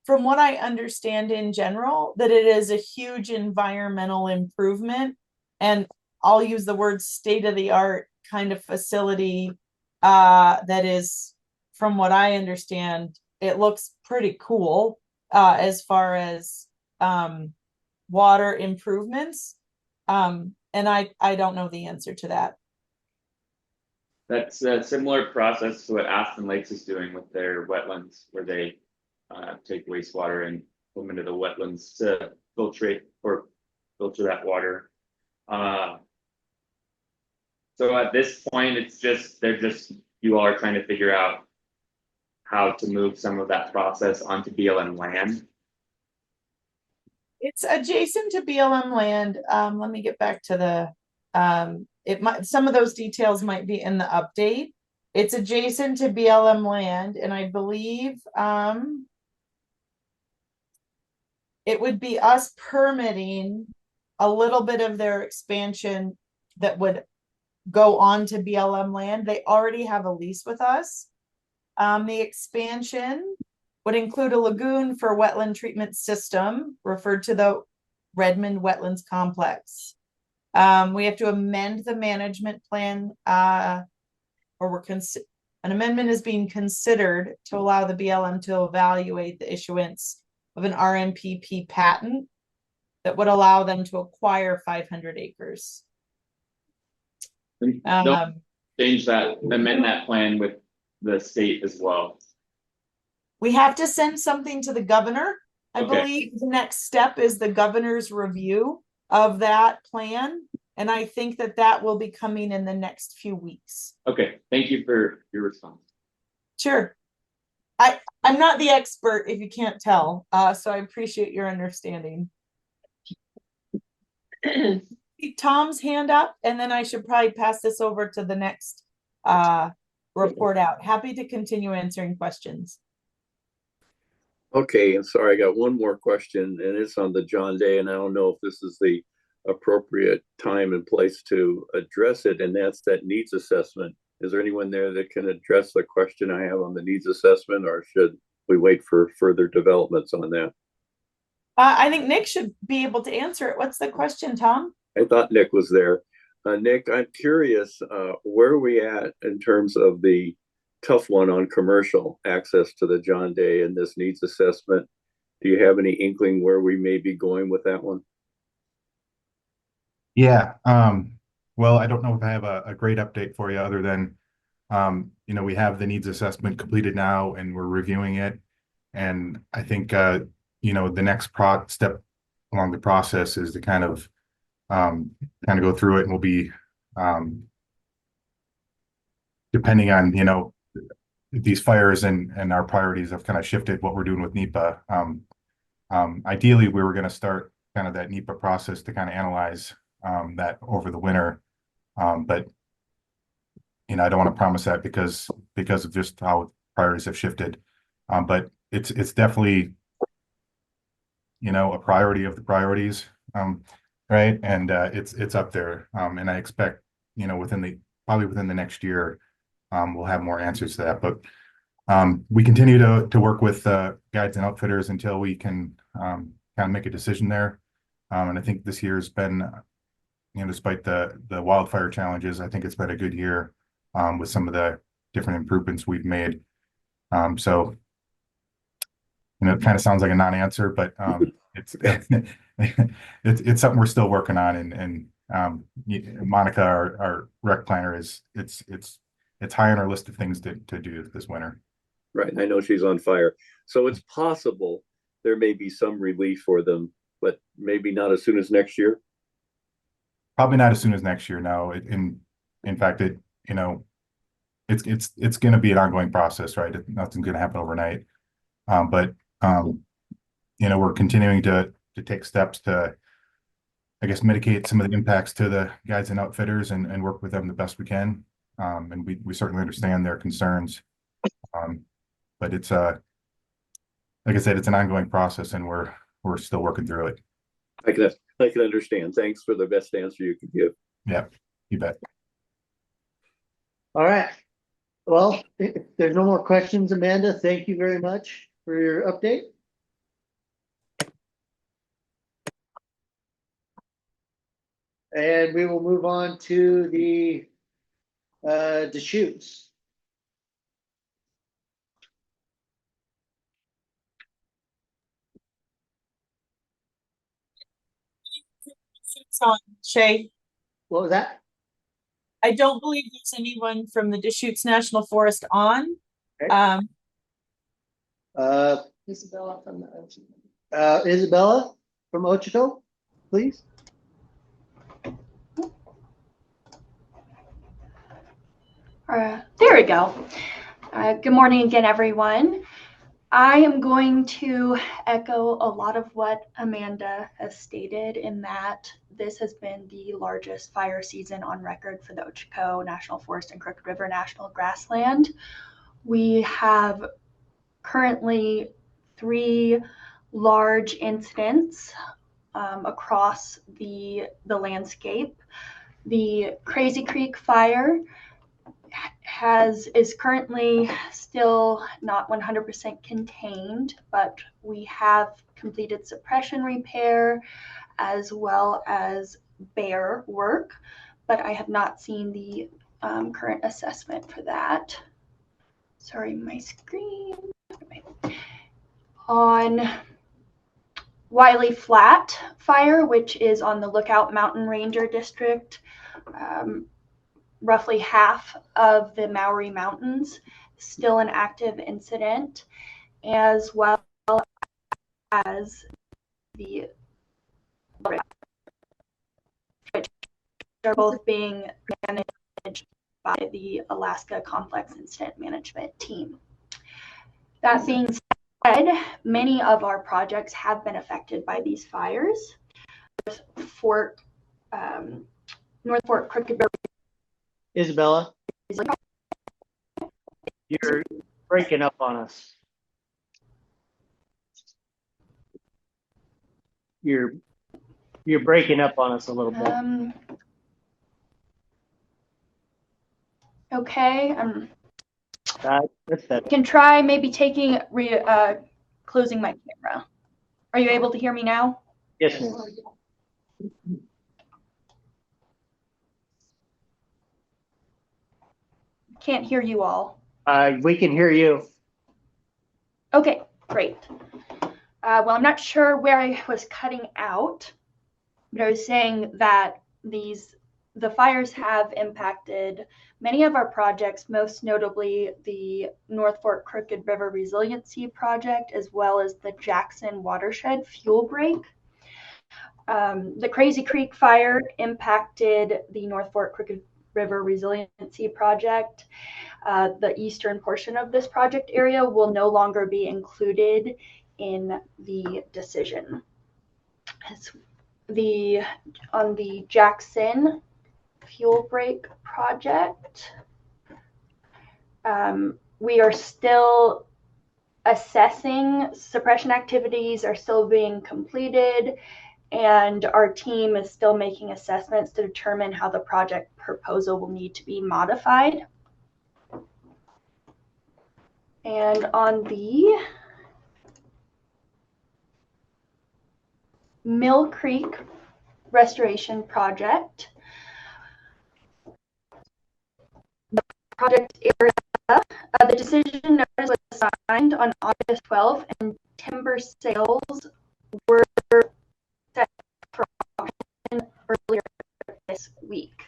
from what I understand in general, that it is a huge environmental improvement, and I'll use the word state-of-the-art kind of facility that is, from what I understand, it looks pretty cool as far as water improvements. And I don't know the answer to that. That's a similar process to what Aspen Lakes is doing with their wetlands, where they take wastewater and put them into the wetlands to filter that water. So at this point, you all are trying to figure out how to move some of that process onto BLM land. It's adjacent to BLM land. Let me get back to the, some of those details might be in the update. It's adjacent to BLM land, and I believe, it would be us permitting a little bit of their expansion that would go on to BLM land. They already have a lease with us. The expansion would include a lagoon for wetland treatment system, referred to the Redmond Wetlands Complex. We have to amend the management plan, an amendment is being considered to allow the BLM to evaluate the issuance of an RMPP patent that would allow them to acquire 500 acres. Don't change that, amend that plan with the state as well. We have to send something to the governor. I Okay. believe the next step is the governor's review of that plan. And I think that will be coming in the next few weeks. Okay, thank you for your response. Sure. I'm not the expert, if you can't tell, so I appreciate your understanding. Tom's hand up, and then I should probably pass this over to the next report out. Happy to continue answering questions. Okay, and sorry, I got one more question, and it's on the John Day, and I don't know if this is the appropriate time and place to address it, and that's that needs assessment. Is there anyone there that can address the question I have on the needs assessment, or should we wait for further developments on that? I think Nick should be able to answer it. What's the question, Tom? I thought Nick was there. Nick, I'm curious, where are we at in terms of the tough one on commercial access to the John Day and this needs assessment? Do you have any inkling where we may be going with that one? Yeah. Well, I don't know if I have a great update for you other than, we have the needs assessment completed now and we're reviewing it. And I think, the next step along the process is to kind of go through it, and we'll be, depending on, these fires and our priorities have kind of shifted what we're doing with NEPA. Ideally, we were going to start kind of that NEPA process to kind of analyze that over the winter. But I don't want to promise that because of just how priorities have shifted. But it's definitely, a priority of the priorities, right? And it's up there. And I expect, probably within the next year, we'll have more answers to that. But we continue to work with guides and outfitters until we can kind of make a decision there. And I think this year has been, despite the wildfire challenges, I think it's been a good year with some of the different improvements we've made. So, it kind of sounds like a non-answer, but it's it's something we're still working on. And Monica, our rec planner, it's high on our list of things to do this winter. Right, I know she's on fire. So it's possible there may be some relief for them, but maybe not as soon as next year. Probably not as soon as next year. No, in fact, it's going to be an ongoing process, right? Nothing's going to happen overnight. But we're continuing to take steps to, I guess, mitigate some of the impacts to the guides and outfitters and work with them the best we can. And we certainly understand their concerns. But it's like I said, it's an ongoing process, and we're still working through it. I can understand. Thanks for the best answer you can give. Yeah, you bet. All right. Well, if there's no more questions, Amanda, thank you very much for your update. And we will move on to the Deschutes. Shay. What was that? I don't believe there's anyone from the Deschutes National Forest on. Okay. Isabella from the ocean. Isabella from Ochiko, please. There we go. Good morning again, everyone. I am going to echo a lot of what Amanda has stated in that this has been the largest fire season on record for the Ochiko National Forest and Crooked River National Grassland. We have currently 3 large incidents across the landscape. The Crazy Creek fire is currently still not 100% contained, but we have completed suppression repair as well as bear work, but I have not seen the current assessment for that. Sorry, my screen. On Wiley Flat fire, which is on the Lookout Mountain Ranger District, roughly half of the Maori Mountains, still an active incident, as well as the which are both being managed by the Alaska Complex Incident Management Team. That being said, many of our projects have been affected by these fires. North Fork Crooked River. Isabella, you're breaking up on us. you're breaking up on us a little bit. Okay, That's better. can try maybe closing my camera. Are you able to hear me now? Yes, ma'am. Can't hear you all. We can hear you. Okay, great. Well, I'm not sure where I was cutting out, but I was saying that the fires have impacted many of our projects, most notably the North Fork Crooked River Resiliency Project, as well as the Jackson Watershed Fuel Break. The Crazy Creek fire impacted the North Fork Crooked River Resiliency Project. The eastern portion of this project area will no longer be included in the decision. On the Jackson Fuel Break project, we are still assessing. Suppression activities are still being completed, and our team is still making assessments to determine how the project proposal will need to be modified. And on the Mill Creek Restoration Project, the project area, the decision notice was signed on August 12th, and timber sales were set for auction earlier this week.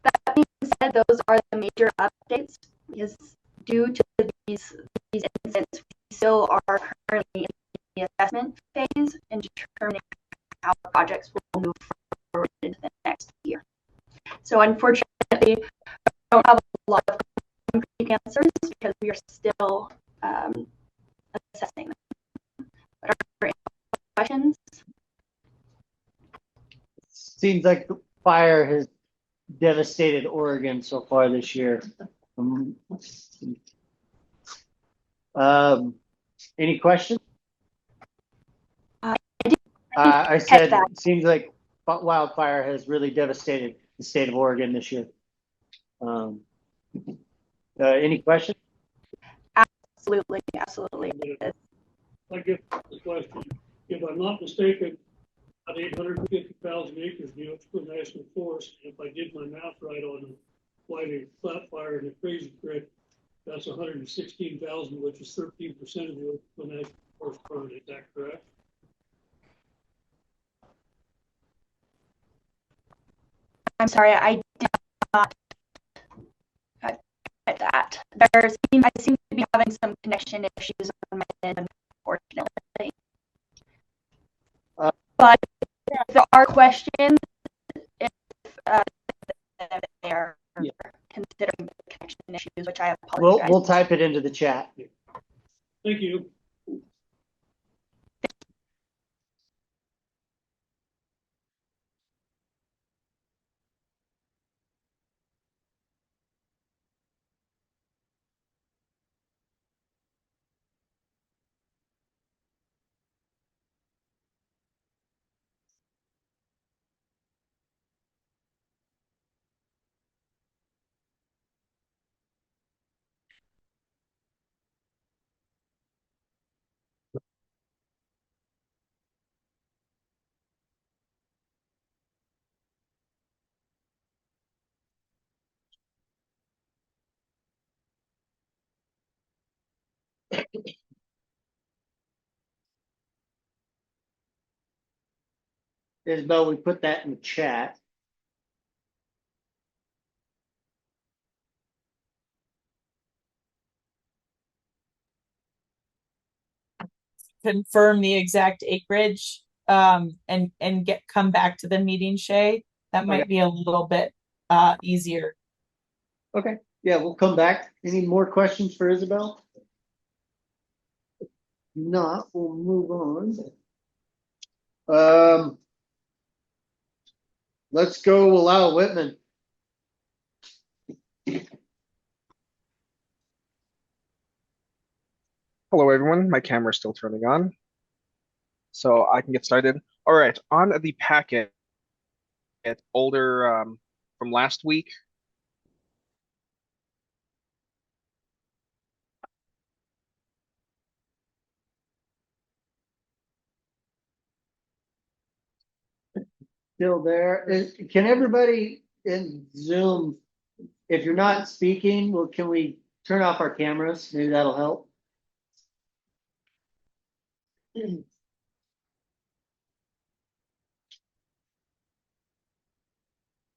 That being said, those are the major updates, because due to these incidents, we still are currently in the assessment phase and determining how projects will move forward into the next year. So unfortunately, I don't have a lot of concrete answers because we are still assessing them. But are there any questions? Seems like the fire has devastated Oregon so far this year. Any questions? I said, it seems like wildfire has really devastated the state of Oregon this year. Any questions? Absolutely, absolutely. I get the question. If I'm not mistaken, about 850,000 acres New Mexico National Forest. If I did my math right on the Whiting Flat Fire and the Crazy Creek, that's 116,000, which is 13% of the National Forest burned. Is that correct? I'm sorry, I did not get that. I seem to be having some connection issues on my end, unfortunately. But if there are questions, if they're considering the connection issues, which I apologize. We'll type it into the chat. Thank you. Isabel, we put that in the chat. Confirm the exact acreage and come back to the meeting, Shay. That might be a little bit easier. Okay. Yeah, we'll come back. Any more questions for Isabel? If not, we'll move on. Let's go allow Whitman. Hello, everyone. My camera's still turning on. So I can get started. All right, on the packet, older from last week. Still there. Can everybody in Zoom, if you're not speaking, well, can we turn off our cameras? Maybe that'll help.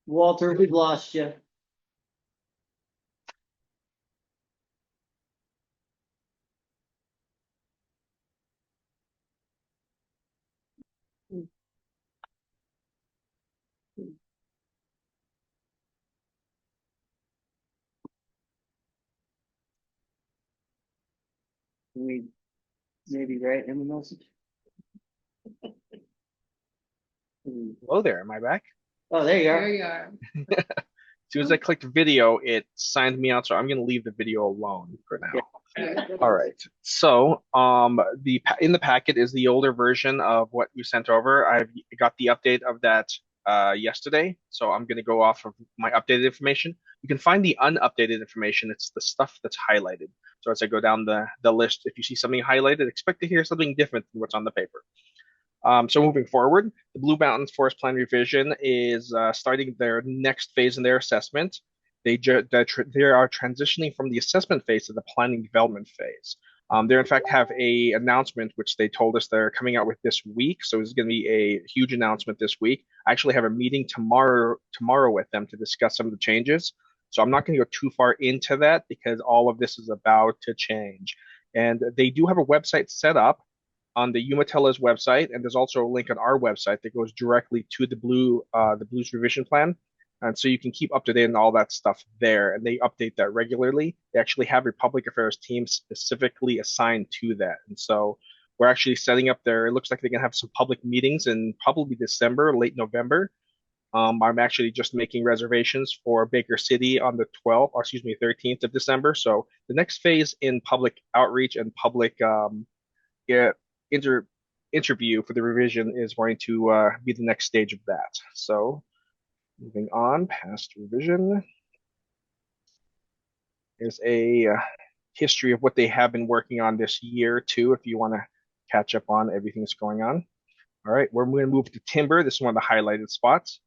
Walter, we've lost you. Can we maybe write him a message? Hello there, am I back? Oh, there you There are. you are. As soon as I clicked video, it signed me out, so I'm going to leave the video alone for now. All right. So, in the packet is the older version of what you sent over. I've got the update of that yesterday, so I'm going to go off of my updated information. You can find the unupdated information. It's the stuff that's highlighted. So as I go down the list, if you see something highlighted, expect to hear something different than what's on the paper. So moving forward, the Blue Mountains Forest Plan Revision is starting their next phase in their assessment. They are transitioning from the assessment phase to the planning development phase. They in fact have a announcement which they told us they're coming out with this week. So it's going to be a huge announcement this week. I actually have a meeting tomorrow with them to discuss some of the changes. So I'm not going to go too far into that because all of this is about to change. And they do have a website set up on the Umatella's website, and there's also a link on our website that goes directly to the Blues revision plan, and so you can keep up to date on all that stuff there. And they update that regularly. They actually have a public affairs team specifically assigned to that, and so we're actually setting up there. It looks like they're gonna have some public meetings in probably December, late November. I'm actually just making reservations for Baker City on the 12th, or excuse me, 13th of December. So the next phase in public outreach and public yeah, interview for the revision is going to be the next stage of that. So moving on past revision is a history of what they have been working on this year too, if you want to catch up on everything that's going on. All right, we're going to move to timber. This is one of the highlighted spots.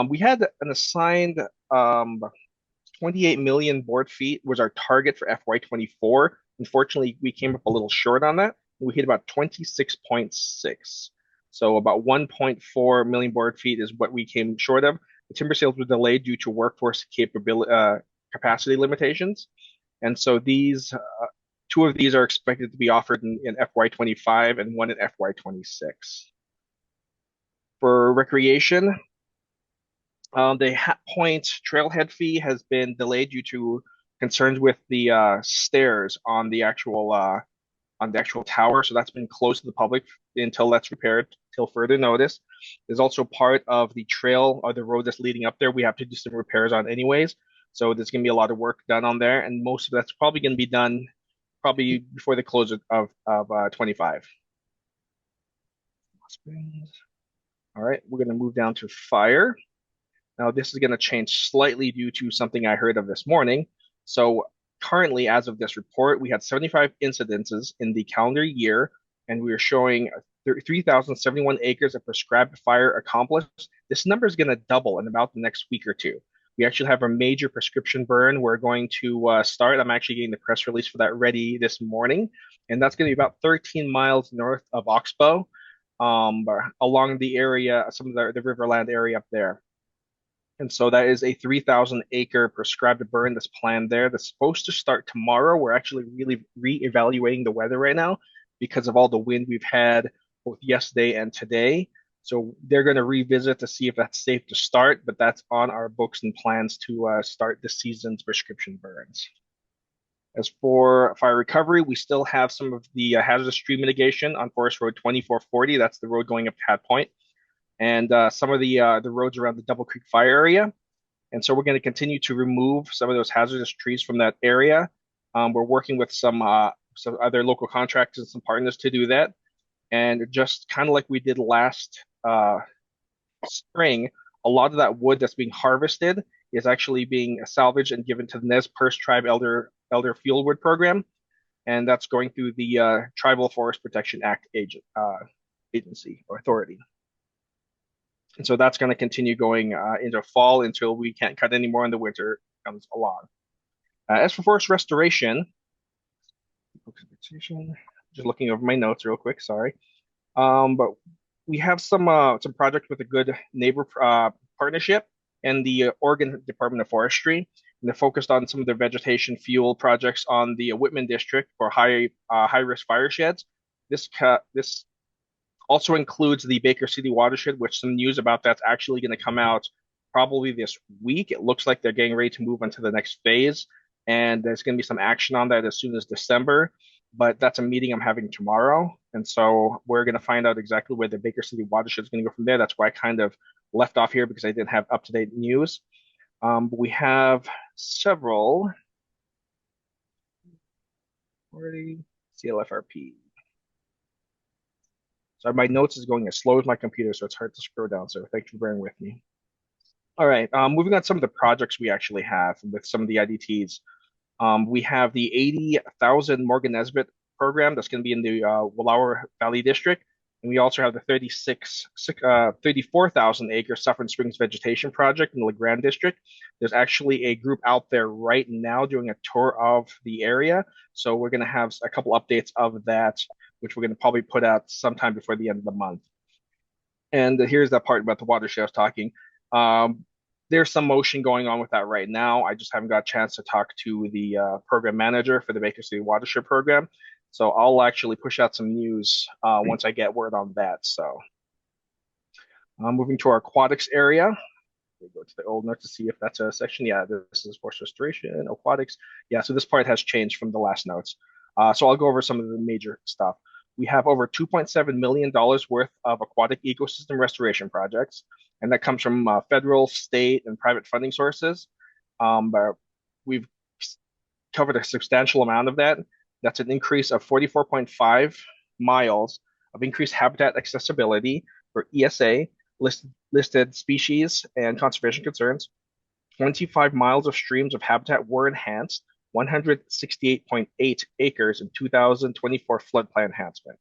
We had an assigned 28 million board feet was our target for FY24. Unfortunately, we came up a little short on that. We hit about 26.6. So about 1.4 million board feet is what we came short of. The timber sales were delayed due to workforce capacity limitations. And so these two of these are expected to be offered in FY25 and one in FY26. For recreation, the Hat Point trailhead fee has been delayed due to concerns with the stairs on the actual tower, so that's been closed to the public until that's repaired, till further notice. There's also part of the trail or the road that's leading up there we have to do some repairs on anyways, so there's going to be a lot of work done on there, and most of that's probably going to be done probably before the close of 25. All right, we're going to move down to fire. Now, this is going to change slightly due to something I heard of this morning. So currently, as of this report, we had 75 incidences in the calendar year, and we are showing 3,071 acres of prescribed fire accomplished. This number is going to double in about the next week or two. We actually have a major prescription burn. We're going to start. I'm actually getting the press release for that ready this morning, and that's going to be about 13 miles north of Oxbow, along the area, some of the Riverland area up there. And so that is a 3,000 acre prescribed burn that's planned there. That's supposed to start tomorrow. We're actually really re-evaluating the weather right now because of all the wind we've had both yesterday and today. So they're going to revisit to see if that's safe to start, but that's on our books and plans to start the season's prescription burns. As for fire recovery, we still have some of the hazardous tree mitigation on Forest Road 2440. That's the road going up to Hat Point, and some of the roads around the Double Creek Fire area. And so we're going to continue to remove some of those hazardous trees from that area. We're working with some other local contractors and some partners to do that. And just kind of like we did last spring, a lot of that wood that's being harvested is actually being salvaged and given to the Nez Perce Tribe Elder Fieldwood Program, and that's going through the Tribal Forest Protection Act agency or authority. And so that's going to continue going into fall until we can't cut anymore and the winter comes along. As for forest restoration, just looking over my notes real quick, sorry. But we have some projects with a good neighbor partnership and the Oregon Department of Forestry. And they're focused on some of their vegetation fuel projects on the Whitman district for high risk fire sheds. This also includes the Baker City watershed, which some news about that's actually going to come out probably this week. It looks like they're getting ready to move on to the next phase, and there's going to be some action on that as soon as December. But that's a meeting I'm having tomorrow, and so we're going to find out exactly where the Baker City watershed is going to go from there. That's why I kind of left off here because I didn't have up-to-date news. But we have several already CLFRP. So my notes is going as slow as my computer, so it's hard to scroll down. So thank you for bearing with me. All right, moving on to some of the projects we actually have with some of the IDTs. We have the 80,000 Morgan Nesbitt program that's going to be in the Wallowa Valley District. And we also have the 34,000 acre Suffern Springs Vegetation Project in the LeGrand District. There's actually a group out there right now doing a tour of the area. So we're going to have a couple updates of that, which we're going to probably put out sometime before the end of the month. And here's that part about the watershed I was talking. There's some motion going on with that right now. I just haven't got a chance to talk to the program manager for the Baker City Watershed Program. So I'll actually push out some news once I get word on that. So moving to our aquatics area. We go to the old note to see if that's a section. Yeah, this is forest restoration, aquatics. Yeah, so this part has changed from the last notes. So I'll go over some of the major stuff. We have over $2.7 million worth of aquatic ecosystem restoration projects, and that comes from federal, state, and private funding sources. But we've covered a substantial amount of that. That's an increase of 44.5 miles of increased habitat accessibility for ESA listed species and conservation concerns. 25 miles of streams of habitat were enhanced, 168.8 acres in 2024 flood plan enhancement.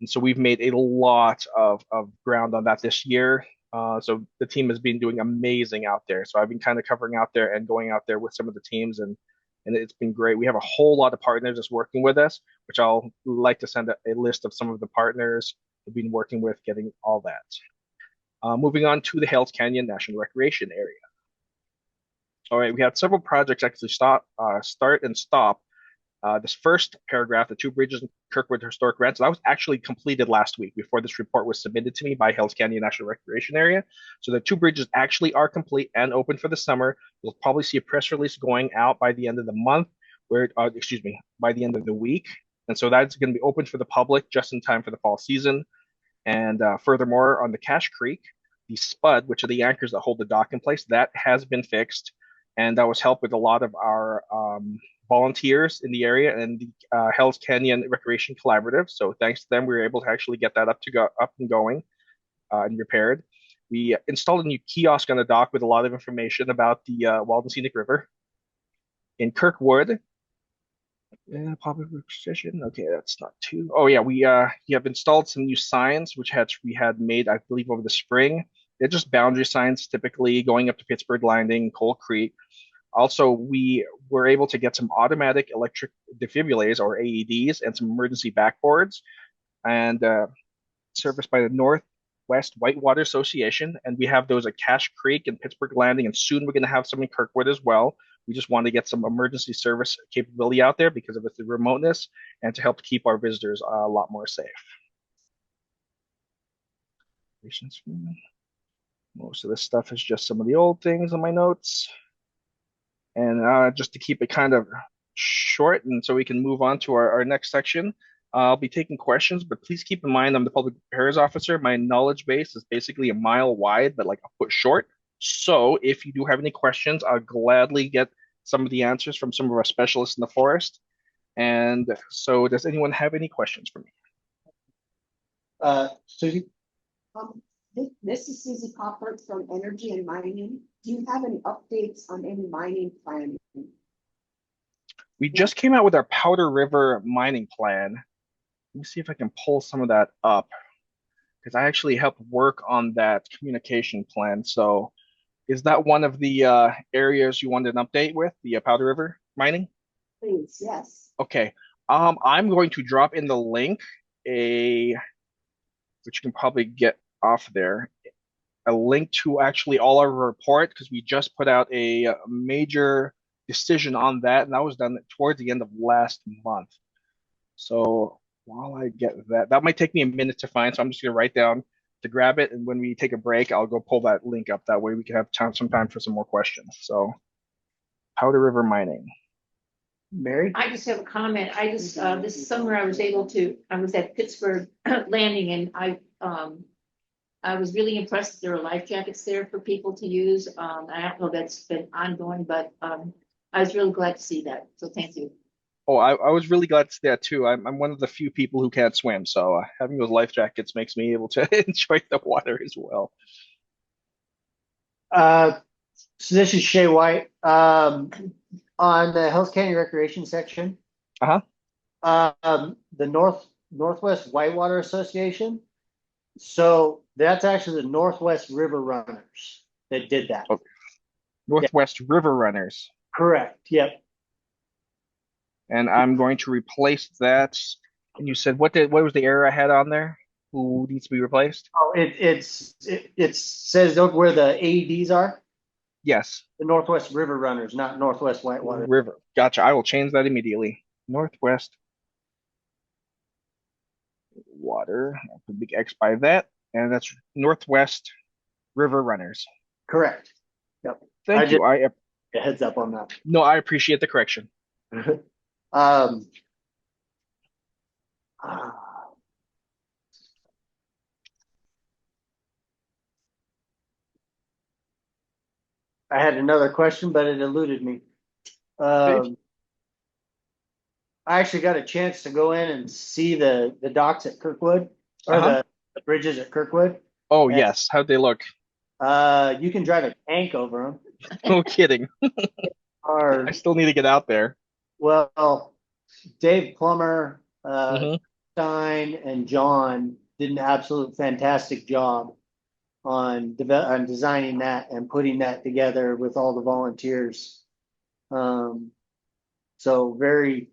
And so we've made a lot of ground on that this year. So the team has been doing amazing out there. So I've been kind of covering out there and going out there with some of the teams, and it's been great. We have a whole lot of partners that's working with us, which I'll like to send a list of some of the partners we've been working with, getting all that. Moving on to the Hells Canyon National Recreation Area. All right, we had several projects actually start and stop. This first paragraph, the 2 bridges in Kirkwood Historic Grants, that was actually completed last week before this report was submitted to me by Hells Canyon National Recreation Area. So the 2 bridges actually are complete and open for the summer. You'll probably see a press release going out by the end of the month, by the end of the week. And so that's going to be open for the public just in time for the fall season. And furthermore, on the Cache Creek, the spud, which are the anchors that hold the dock in place, that has been fixed. And that was helped with a lot of our volunteers in the area and the Hells Canyon Recreation Collaborative. So thanks to them, we were able to actually get that up and going and repaired. We installed a new kiosk on the dock with a lot of information about the Walden Scenic River. In Kirkwood, public requisition. Okay, that's not too. Oh yeah, we have installed some new signs which we had made, I believe, over the spring. They're just boundary signs, typically going up to Pittsburgh Landing, Coal Creek. Also, we were able to get some automatic electric defibrillators or AEDs and some emergency backboards, and serviced by the Northwest Whitewater Association. And we have those at Cache Creek and Pittsburgh Landing, and soon we're going to have some in Kirkwood as well. We just want to get some emergency service capability out there because of the remoteness and to help keep our visitors a lot more safe. Most of this stuff is just some of the old things on my notes. And just to keep it kind of short and so we can move on to our next section, I'll be taking questions, but please keep in mind I'm the public affairs officer. My knowledge base is basically a mile wide, but like a foot short. So if you do have any questions, I'll gladly get some of the answers from some of our specialists in the forest. And so does anyone have any questions for me? Susie? This is Susie Popper from Energy and Mining. Do you have any updates on any mining plan? We just came out with our Powder River mining plan. Let me see if I can pull some of that up because I actually helped work on that communication plan. So is that one of the areas you wanted an update with, the Powder River mining? Please, yes. Okay. I'm going to drop in the link, which you can probably get off there, a link to actually all our report because we just put out a major decision on that, and that was done towards the end of last month. So while I get that might take me a minute to find, so I'm just gonna write down to grab it, and when we take a break, I'll go pull that link up. That way we can have some time for some more questions. So Powder River mining. Mary? I just have a comment. This summer I was at Pittsburgh Landing and I was really impressed that there are life jackets there for people to use. I don't know if that's been ongoing, but I was really glad to see that. So thank you. Oh, I was really glad to see that too. I'm one of the few people who can't swim, so having those life jackets makes me able to enjoy the water as well. So this is Shay White. On the Hells Canyon Recreation section. Uh-huh. The Northwest Whitewater Association. So that's actually the Northwest River Runners that did that. Okay. Northwest River Runners. Correct. Yep. And I'm going to replace that. And you said what was the error I had on there? Who needs to be replaced? Oh, it says where the AEDs are. Yes. The Northwest River Runners, not Northwest Whitewater. River. Gotcha. I will change that immediately. Northwest Water. I'll put a big X by that. And that's Northwest River Runners. Correct. Yep. Thank you. A heads up on that. No, I appreciate the correction. I had another question, but it eluded me. I actually got a chance to go in and see the docks at Kirkwood or the bridges at Kirkwood. Oh, yes. How'd they look? You can drive a tank over them. No kidding. I still need to get out there. Well, Dave Plummer, Stein, and John did an absolute fantastic job on designing that and putting that together with all the volunteers. So very,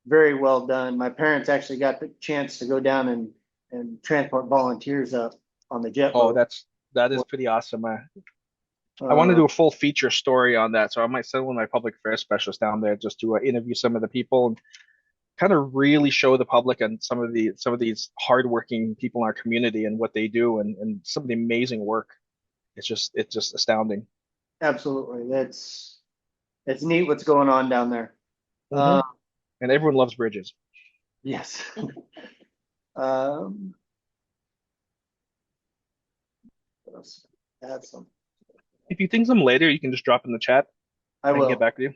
very well done. My parents actually got the chance to go down and transport volunteers up on the jet boat. Oh, that is pretty awesome. I want to do a full feature story on that, so I might send one of my public affairs specialists down there just to interview some of the people and kind of really show the public and some of these hardworking people in our community and what they do and some of the amazing work. It's just astounding. Absolutely, it's neat what's going on down there. And everyone loves bridges. Yes. Add some. If you think of them later, you can just drop in the chat. I will get back to you.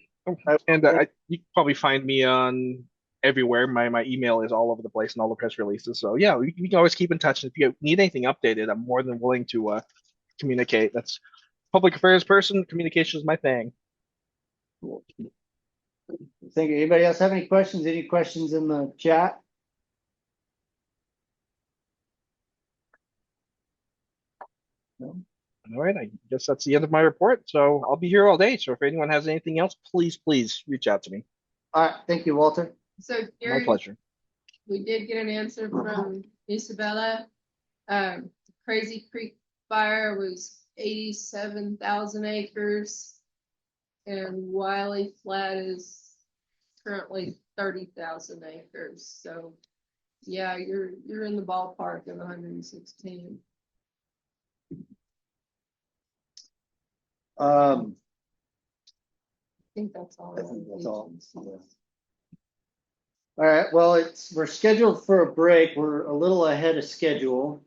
And you can probably find me on everywhere. My email is all over the place and all the press releases. So yeah, we can always keep in touch. If you need anything updated, I'm more than willing to communicate. That's public affairs person. Communication is my thing. Thank you. Anybody else have any questions? Any questions in the chat? No. All right, I guess that's the end of my report. So I'll be here all day. So if anyone has anything else, please reach out to me. All right, thank you, Walter. So Gary, My pleasure. We did get an answer from Isabella. Crazy Creek fire was 87,000 acres, and Wiley Flat is currently 30,000 acres. So yeah, you're in the ballpark of 116. I think that's all. That's all. All right, well, we're scheduled for a break. We're a little ahead of schedule.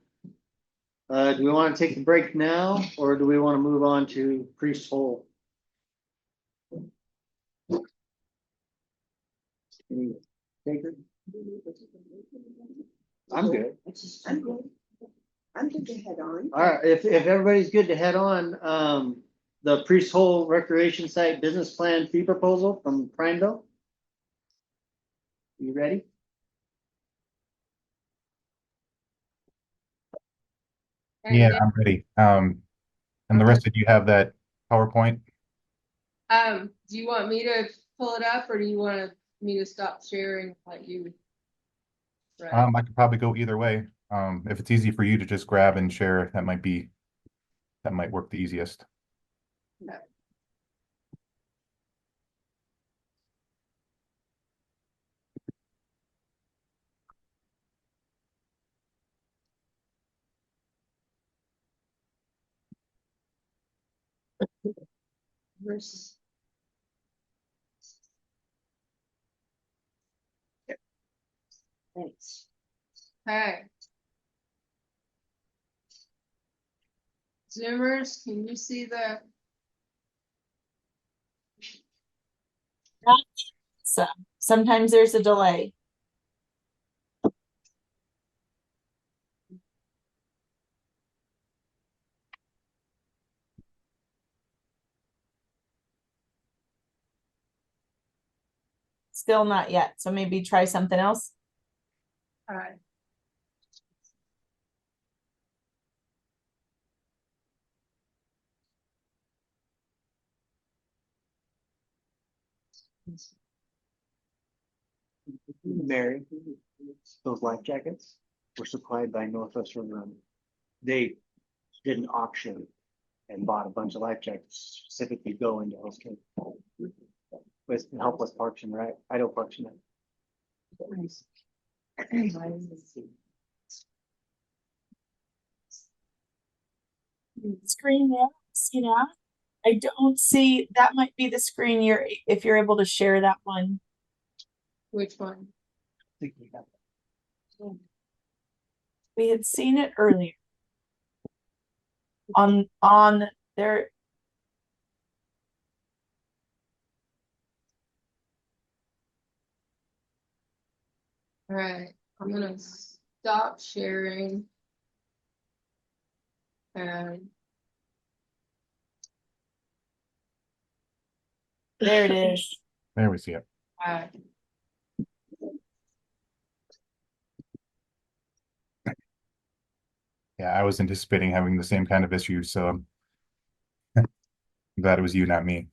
Do we want to take the break now, or do we want to move on to Priest Hole? Take it? I'm good. I'm good. I'm good to head on. All right, if everybody's good to head on, the Priest Hole Recreation Site Business Plan Fee Proposal from Prineville. You ready? Yeah, I'm ready. And the rest of you have that PowerPoint? Do you want me to pull it up or do you want me to stop sharing like you? Right. I could probably go either way. If it's easy for you to just grab and share, that might work the easiest. Okay. Versus. Thanks. Okay. Zoomers, can you see the? So sometimes there's a delay. Still not yet. So maybe try something else. All right. Mary, those life jackets were supplied by Northwest River. They did an auction and bought a bunch of life jackets specifically go into Hell's Kitchen. With help with Parks and Rec, Idaho Parks and Rec. Nice. Screen there. See that? I don't see, that might be the screen if you're able to share that one. Which one? I think we got that. We had seen it earlier. On there. All right, I'm gonna stop sharing. And There it is. There we see it. Yeah, I was anticipating having the same kind of issue, so I'm glad it was you, not me.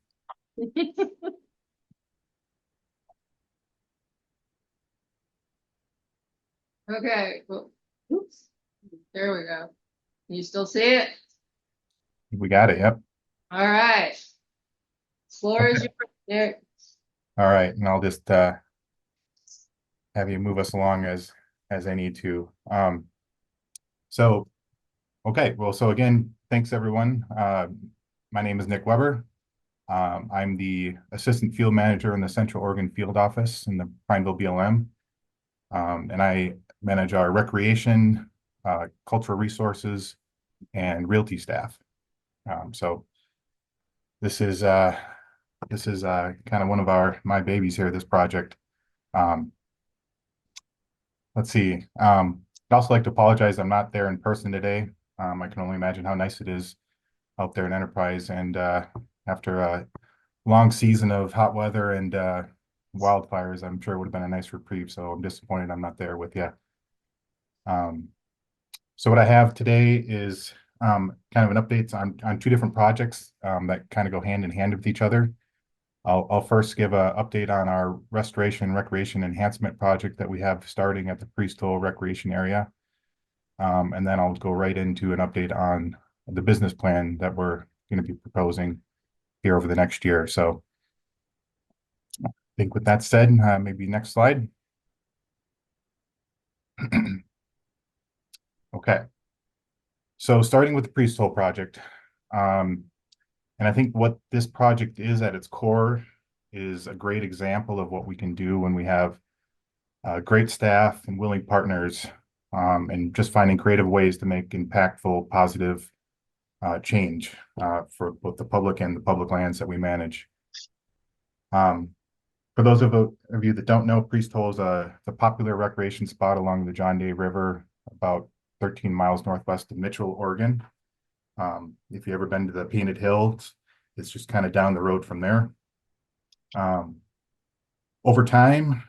Okay, well, oops, there we go. You still see it? We got it, yep. All right. Floor is yours, Nick. All right, and I'll just have you move us along as I need to. So, okay, well, so again, thanks everyone. My name is Nick Weber. I'm the Assistant Field Manager in the Central Oregon Field Office in the Prineville BLM. And I manage our recreation, cultural resources, and realty staff. So this is kind of one of my babies here, this project. Let's see. I'd also like to apologize. I'm not there in person today. I can only imagine how nice it is out there in Enterprise. And after a long season of hot weather and wildfires, I'm sure it would have been a nice reprieve. So I'm disappointed I'm not there with you. So what I have today is kind of an update on two different projects that kind of go hand in hand with each other. I'll first give an update on our restoration recreation enhancement project that we have starting at the Priest Hole Recreation Area. And then I'll go right into an update on the business plan that we're going to be proposing here over the next year. So I think with that said, maybe next slide. Okay. So starting with the Priest Hole project, and I think what this project is at its core is a great example of what we can do when we have great staff and willing partners, and just finding creative ways to make impactful, positive change for both the public and the public lands that we manage. For those of you that don't know, Priest Hole is a popular recreation spot along the John Day River, about 13 miles northwest of Mitchell, Oregon. If you ever been to the Painted Hills, it's just kind of down the road from there. Over time,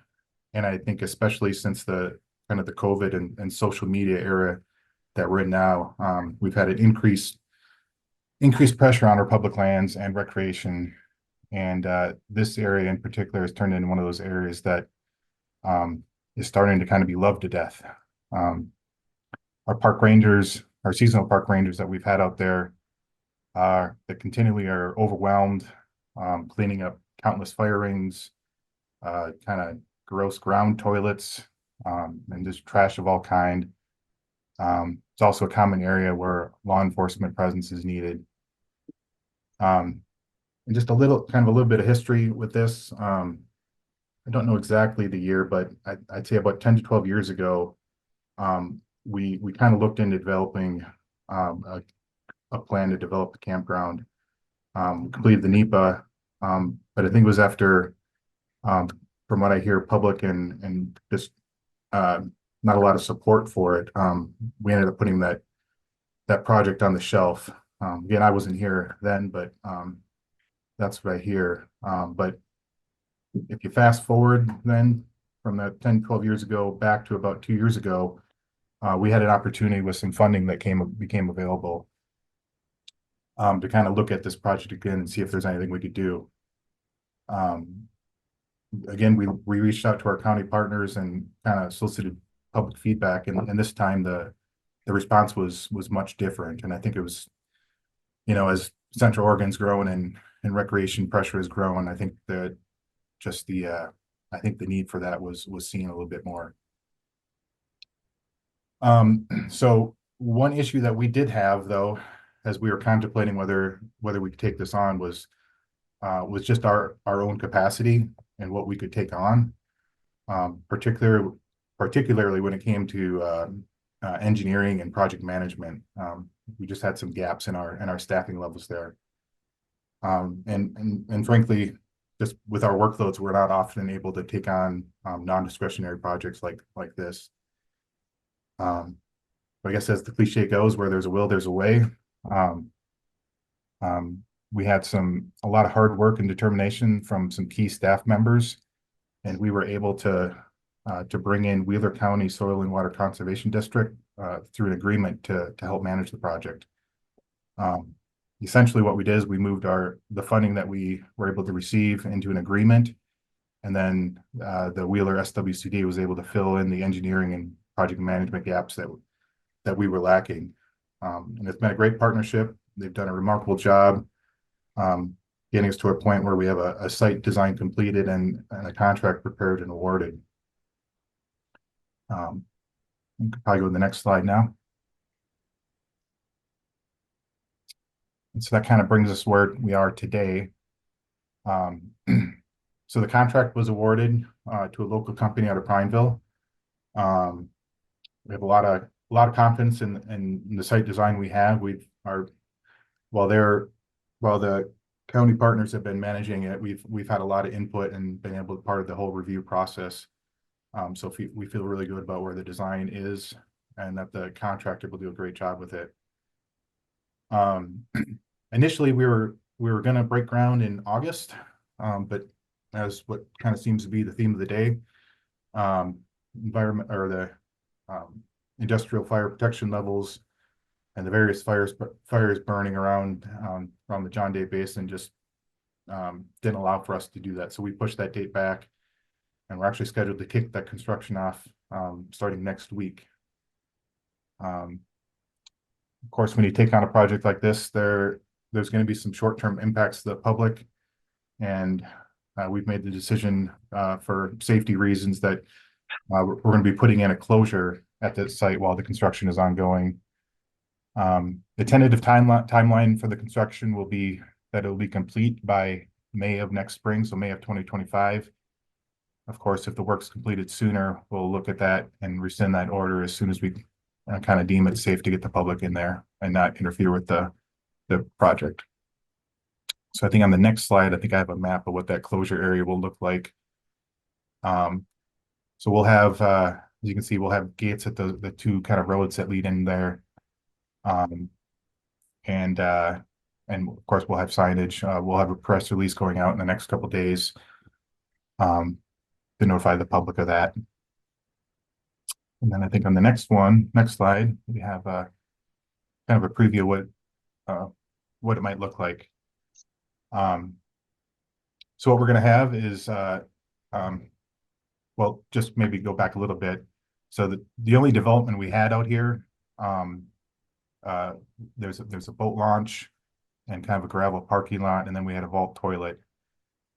and I think especially since the kind of the COVID and social media era that we're in now, we've had an increased pressure on our public lands and recreation. And this area in particular has turned into one of those areas that is starting to kind of be loved to death. Our park rangers, our seasonal park rangers that we've had out there, that continually are overwhelmed, cleaning up countless fire rings, kind of gross ground toilets, and just trash of all kind. It's also a common area where law enforcement presence is needed. And just a little bit of history with this. I don't know exactly the year, but I'd say about 10 to 12 years ago, we kind of looked into developing a plan to develop the campground. Completed the NEPA, but I think it was after, from what I hear, public and just not a lot of support for it. We ended up putting that project on the shelf. Again, I wasn't here then, but that's what I hear. But if you fast forward then from that 10, 12 years ago back to about 2 years ago, we had an opportunity with some funding that became available to kind of look at this project again and see if there's anything we could do. Again, we reached out to our county partners and kind of solicited public feedback, and this time the response was much different. And I think it was, as Central Oregon's growing and recreation pressure has grown, I think that just I think the need for that was seen a little bit more. So one issue that we did have, though, as we were contemplating whether we could take this on, was just our own capacity and what we could take on, particularly when it came to engineering and project management. We just had some gaps in our staffing levels there. And frankly, just with our workloads, we're not often able to take on non-discretionary projects like this. But I guess as the cliche goes, where there's a will, there's a way. We had a lot of hard work and determination from some key staff members, and we were able to bring in Wheeler County Soil and Water Conservation District through an agreement to help manage the project. Essentially what we did is we moved the funding that we were able to receive into an agreement, and then the Wheeler SWCD was able to fill in the engineering and project management gaps that we were lacking. And it's been a great partnership. They've done a remarkable job getting us to a point where we have a site design completed and a contract prepared and awarded. You could probably go to the next slide now. And so that kind of brings us where we are today. So the contract was awarded to a local company out of Prineville. We have a lot of confidence in the site design we have. While the county partners have been managing it, we've had a lot of input and been able to be part of the whole review process. So we feel really good about where the design is and that the contractor will do a great job with it. Initially, we were going to break ground in August, but as what kind of seems to be the theme of the day, environment or the industrial fire protection levels and the various fires burning around the John Day Basin just didn't allow for us to do that. So we pushed that date back, and we're actually scheduled to kick that construction off starting next week. Of course, when you take on a project like this, there's going to be some short-term impacts to the public, and we've made the decision for safety reasons that we're going to be putting in a closure at the site while the construction is ongoing. The tentative timeline for the construction will be that it will be complete by May of next spring, so May of 2025. Of course, if the work's completed sooner, we'll look at that and rescind that order as soon as we kind of deem it safe to get the public in there and not interfere with the project. So I think on the next slide, I think I have a map of what that closure area will look like So we'll have, as you can see, we'll have gates at the two kind of roads that lead in there. Um, and of course we'll have signage. We'll have a press release going out in the next couple days to notify the public of that. And then I think on the next slide, we have kind of a preview of what it might look like. So what we're going to have is, well, just maybe go back a little bit. So the only development we had out here, there's a boat launch and kind of a gravel parking lot, and then we had a vault toilet.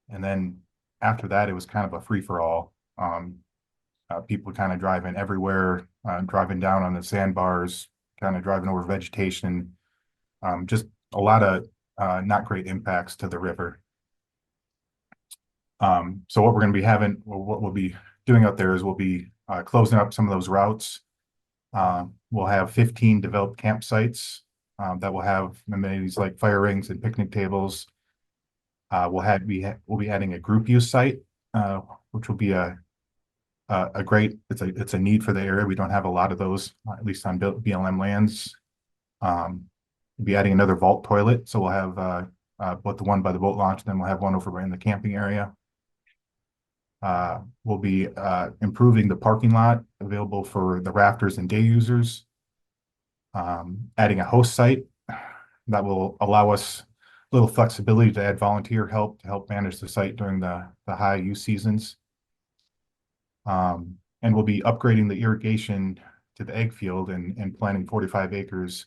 And then after that, it was kind of a free-for-all. People kind of driving everywhere, driving down on the sandbars, kind of driving over vegetation. Just a lot of not great impacts to the river. So what we're going to be having, well, what we'll be doing out there is we'll be closing up some of those routes. We'll have 15 developed campsites that will have amenities like fire rings and picnic tables. We'll be adding a group use site, which will be a great, it's a need for the area. We don't have a lot of those, at least on BLM lands. We'll be adding another vault toilet, so we'll have both the one by the boat launch, and then we'll have one over in the camping area. We'll be improving the parking lot available for the rafters and day users. Adding a host site that will allow us a little flexibility to add volunteer help to help manage the site during the high use seasons. And we'll be upgrading the irrigation to the egg field and planting 45 acres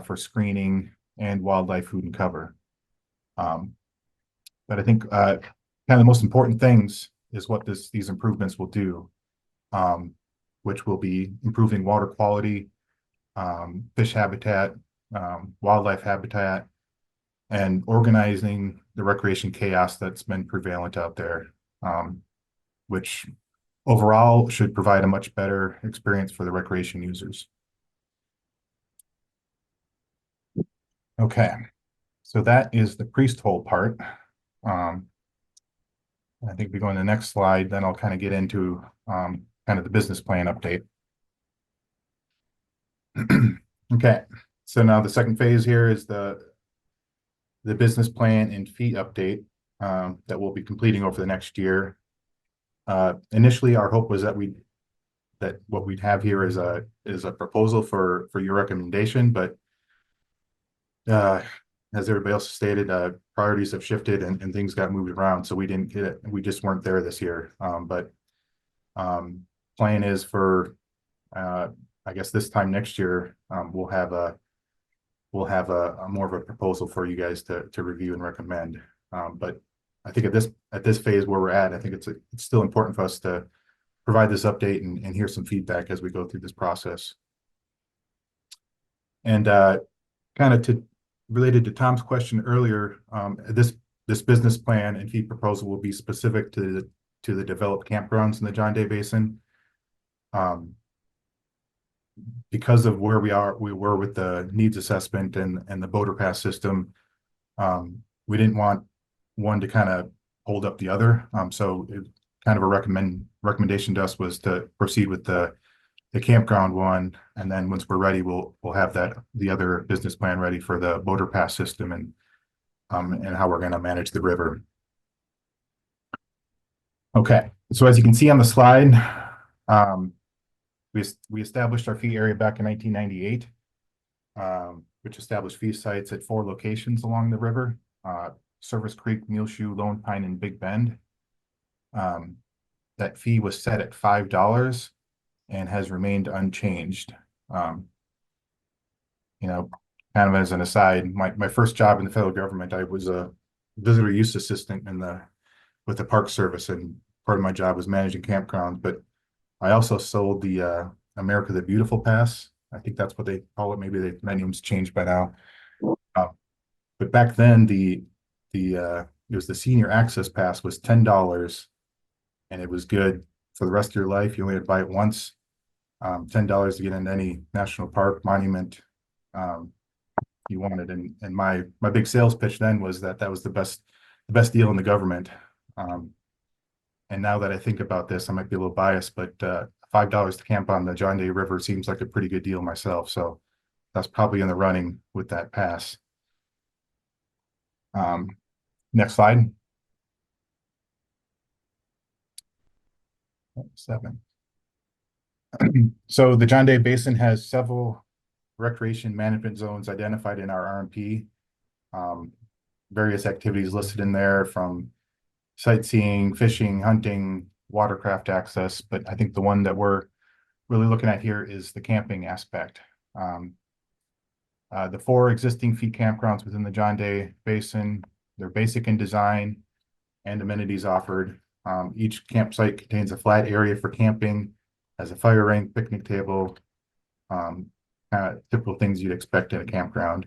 for screening and wildlife food and cover. But I think kind of the most important things is what these improvements will do, which will be improving water quality, fish habitat, wildlife habitat, and organizing the recreation chaos that's been prevalent out there, which overall should provide a much better experience for the recreation users. Okay, so that is the priest hole part. I think we go in the next slide, then I'll kind of get into kind of the business plan update. Okay, so now the second phase here is the business plan and fee update that we'll be completing over the next year. Initially, our hope was that what we'd have here is a proposal for your recommendation, but as everybody else stated, priorities have shifted and things got moved around, so we didn't get it. We just weren't there this year. But plan is for I guess this time next year we'll have a more of a proposal for you guys to review and recommend. But I think at this phase where we're at, I think it's still important for us to provide this update and hear some feedback as we go through this process. And kind of related to Tom's question earlier, this business plan and fee proposal will be specific to the developed campgrounds in the John Day Basin. Because of where we were with the needs assessment and the boater pass system, we didn't want one to kind of hold up the other. So kind of a recommendation to us was to proceed with the campground one, and then once we're ready, we'll have the other business plan ready for the boater pass system and how we're going to manage the river. Okay, so as you can see on the slide, we established our fee area back in 1998, which established fee sites at 4 locations along the river: Service Creek, Muleshoe, Lone Pine, and Big Bend. That fee was set at $5 and has remained unchanged. You know, kind of as an aside, my first job in the federal government, I was a visitor use assistant with the Park Service, and part of my job was managing campgrounds. But I also sold the America the Beautiful Pass. I think that's what they call it. Maybe the name's changed by now. But back then, it was the Senior Access Pass was $10, and it was good for the rest of your life. You only had to buy it once. $10 to get into any national park, monument you wanted. And my big sales pitch then was that was the best deal in the government. and now that I think about this, I might be a little biased, but $5 to camp on the John Day River seems like a pretty good deal myself. So that's probably in the running with that pass. Next slide. 7. So the John Day Basin has several recreation management zones identified in our RMP. Various activities listed in there, from sightseeing, fishing, hunting, watercraft access. But I think the one that we're really looking at here is the camping aspect. The 4 existing fee campgrounds within the John Day Basin, they're basic in design and amenities offered. Each campsite contains a flat area for camping, has a fire rank, picnic table, typical things you'd expect in a campground.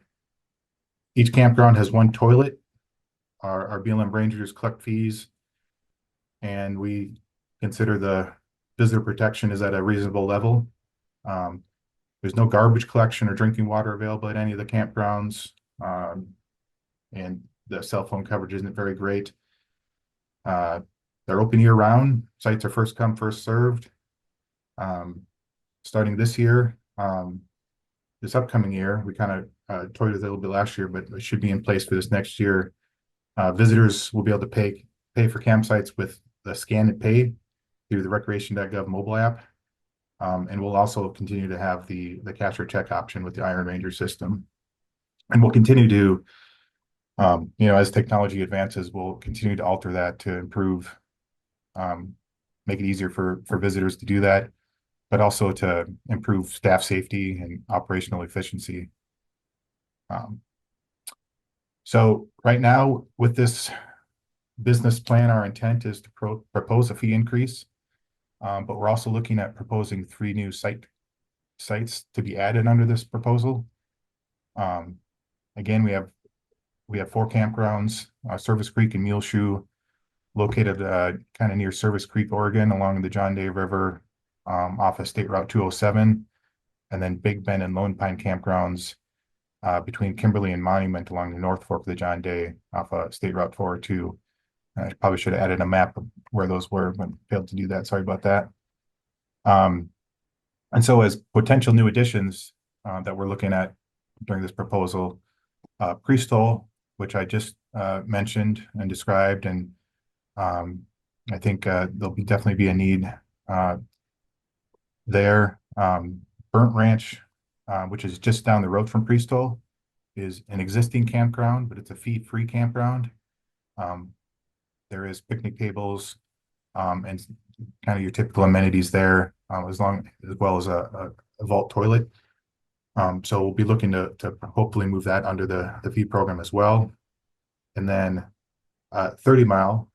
Each campground has 1 toilet. Our BLM rangers collect fees, and we consider the visitor protection is at a reasonable level. There's no garbage collection or drinking water available at any of the campgrounds, and the cell phone coverage isn't very great. They're open year round. Sites are first come, first served. Starting this year, this upcoming year, we kind of toyed with it a little bit last year, but it should be in place for this next year. Visitors will be able to pay for campsites with the scan and pay through the recreation.gov mobile app. And we'll also continue to have the cash or check option with the Iron Ranger system. And we'll continue to, as technology advances, we'll continue to alter that to improve, make it easier for visitors to do that, but also to improve staff safety and operational efficiency. So right now, with this business plan, our intent is to propose a fee increase, but we're also looking at proposing 3 new sites to be added under this proposal. Again, we have 4 campgrounds, Service Creek and Muleshoe, located kind of near Service Creek, Oregon, along the John Day River, off of State Route 207, and then Big Bend and Lone Pine campgrounds between Kimberly and Monument along the North Fork of the John Day off of State Route 402. I probably should have added a map of where those were, but failed to do that. Sorry about that. And so as potential new additions that we're looking at during this proposal, Priestole, which I just mentioned and described, and I think there'll definitely be a need there. Burnt Ranch, which is just down the road from Priestole, is an existing campground, but it's a fee-free campground. There is picnic tables and kind of your typical amenities there, as well as a vault toilet. So we'll be looking to hopefully move that under the fee program as well. And then 30 Mile,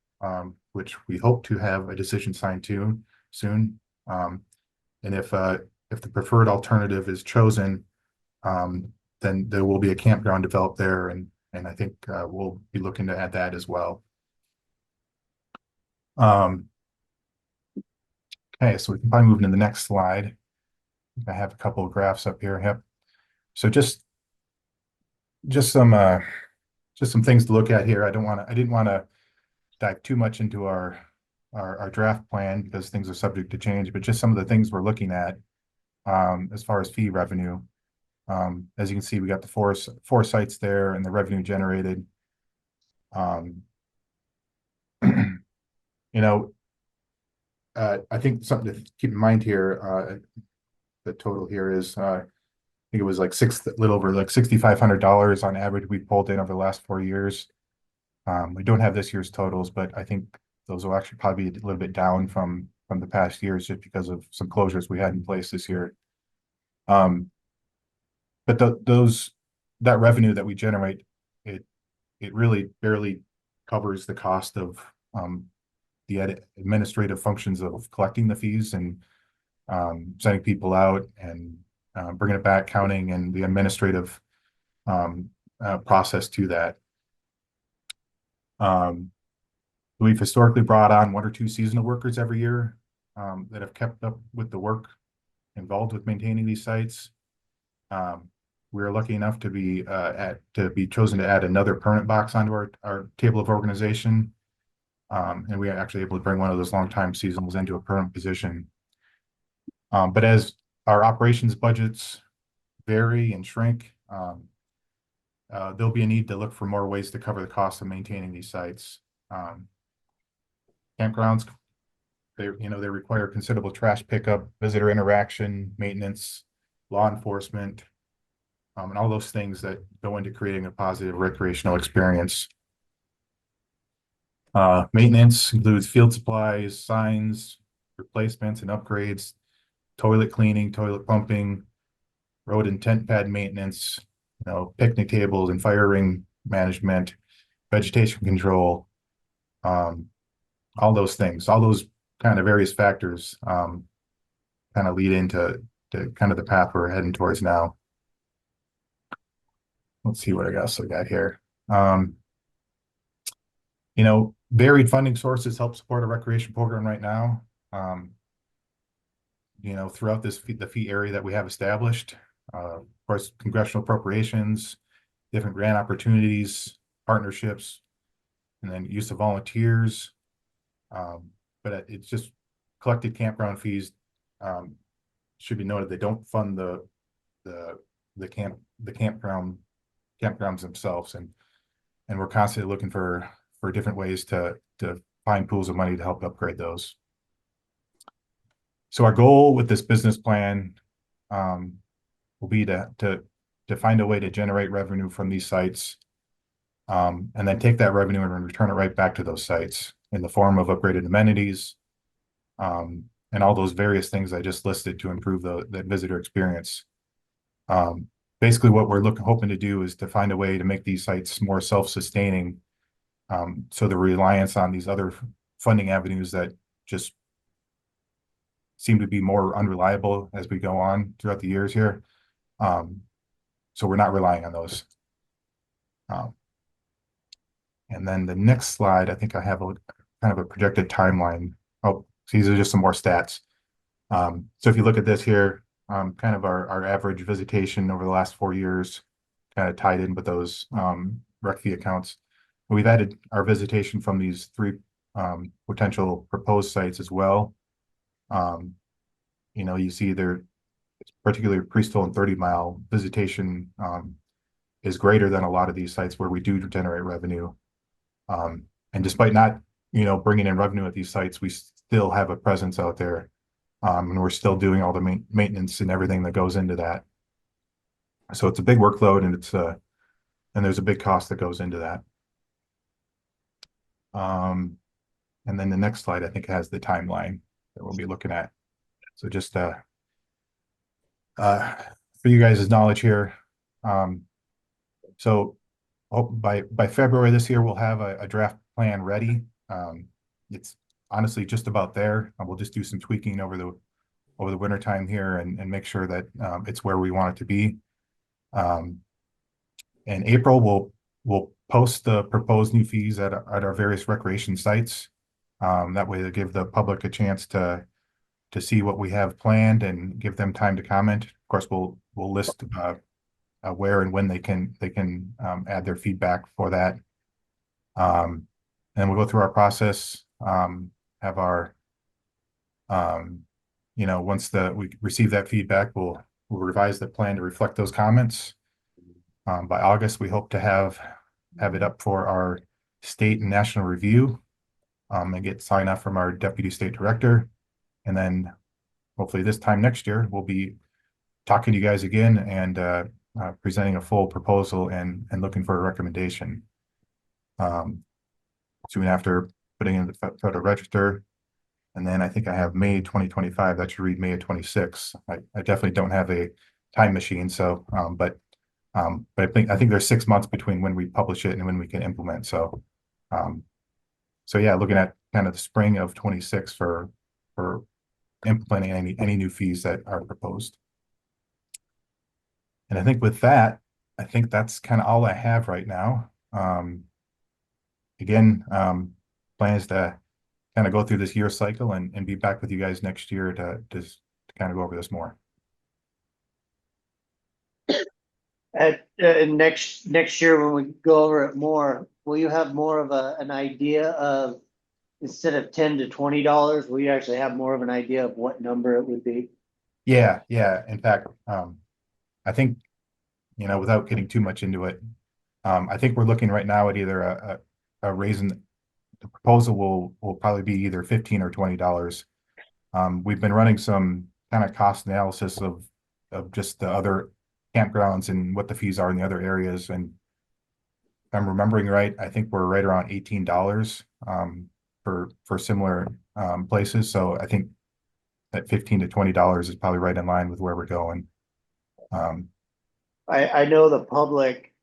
which we hope to have a decision signed to soon. And if the preferred alternative is chosen, then there will be a campground developed there, and I think we'll be looking to add that as well. Okay, so we can probably move into the next slide. I have a couple of graphs up here. Yep. So just some things to look at here. I didn't want to dive too much into our draft plan because things are subject to change, but just some of the things we're looking at as far as fee revenue. As you can see, we got the four sites there and the revenue generated. I think something to keep in mind here, the total here is, I think it was like a little over like $6,500 on average we pulled in over the last 4 years. We don't have this year's totals, but I think those will actually probably be a little bit down from the past years just because of some closures we had in place this year. But that revenue that we generate, it really barely covers the cost of the administrative functions of collecting the fees and sending people out and bringing it back, counting, and the administrative process to that. We've historically brought on 1 or 2 seasonal workers every year that have kept up with the work involved with maintaining these sites. We were lucky enough to be chosen to add another permanent box onto our table of organization. And we are actually able to bring one of those longtime seasonals into a permanent position. But as our operations budgets vary and shrink, there'll be a need to look for more ways to cover the cost of maintaining these sites. Campgrounds, they require considerable trash pickup, visitor interaction, maintenance, law enforcement, and all those things that go into creating a positive recreational experience. Maintenance includes field supplies, signs, replacements and upgrades, toilet cleaning, toilet pumping, road and tent pad maintenance, picnic tables and fire ring management, vegetation control, all those things, all those kind of various factors kind of lead into kind of the path we're heading towards now. Let's see what else I got here. Varied funding sources help support a recreation program right now. Throughout the fee area that we have established, of course, congressional appropriations, different grant opportunities, partnerships, and then use of volunteers. But it's just collected campground fees. Should be noted, they don't fund the campgrounds themselves, and we're constantly looking for different ways to find pools of money to help upgrade those. So our goal with this business plan will be to find a way to generate revenue from these sites, and then take that revenue and return it right back to those sites in the form of upgraded amenities, and all those various things I just listed to improve the visitor experience. Basically, what we're hoping to do is to find a way to make these sites more self-sustaining, so the reliance on these other funding avenues that just seem to be more unreliable as we go on throughout the years here. So we're not relying on those. And then the next slide, I think I have kind of a projected timeline. Oh, these are just some more stats. So if you look at this here, kind of our average visitation over the last 4 years, kind of tied in with those rec fee accounts. We've added our visitation from these 3 potential proposed sites as well. You see there, particularly Priestville and 30 Mile visitation is greater than a lot of these sites where we do generate revenue. And despite not, bringing in revenue at these sites, we still have a presence out there. And we're still doing all the maintenance and everything that goes into that. So it's a big workload, and and there's a big cost that goes into that. And then the next slide, I think, has the timeline that we'll be looking at. So just for you guys' knowledge here, so by February this year, we'll have a draft plan ready. It's honestly just about there. We'll just do some tweaking over the winter time here and make sure that it's where we want it to be. In April, we'll post the proposed new fees at our various recreation sites. That way, to give the public a chance to see what we have planned and give them time to comment. Of course, we'll list where and when they can add their feedback for that. And we'll go through our process, have our, once we receive that feedback, we'll revise the plan to reflect those comments. By August, we hope to have it up for our state and national review, and get sign off from our deputy state director. And then hopefully this time next year, we'll be talking to you guys again and presenting a full proposal and looking for a recommendation. Soon after putting in the Federal Register. And then I think I have May 2025. That should read May of 26. I definitely don't have a time machine. So, but I think there's 6 months between when we publish it and when we can implement. So, yeah, looking at kind of the spring of 26 for implementing any new fees that are proposed. And I think with that, I think that's kind of all I have right now. Again, plans to kind of go through this year cycle and be back with you guys next year to kind of go over this more. Next year, when we go over it more, will you have more of an idea of instead of $10 to $20, we actually have more of an idea of what number it would be. Yeah, yeah. In fact, I think, without getting too much into it, I think we're looking right now at either a raise in the proposal will probably be either $15 or $20. We've been running some kind of cost analysis of just the other campgrounds and what the fees are in the other areas. And if I'm remembering right, I think we're right around $18 for similar places. So I think that $15 to $20 is probably right in line with where we're going. I know the public,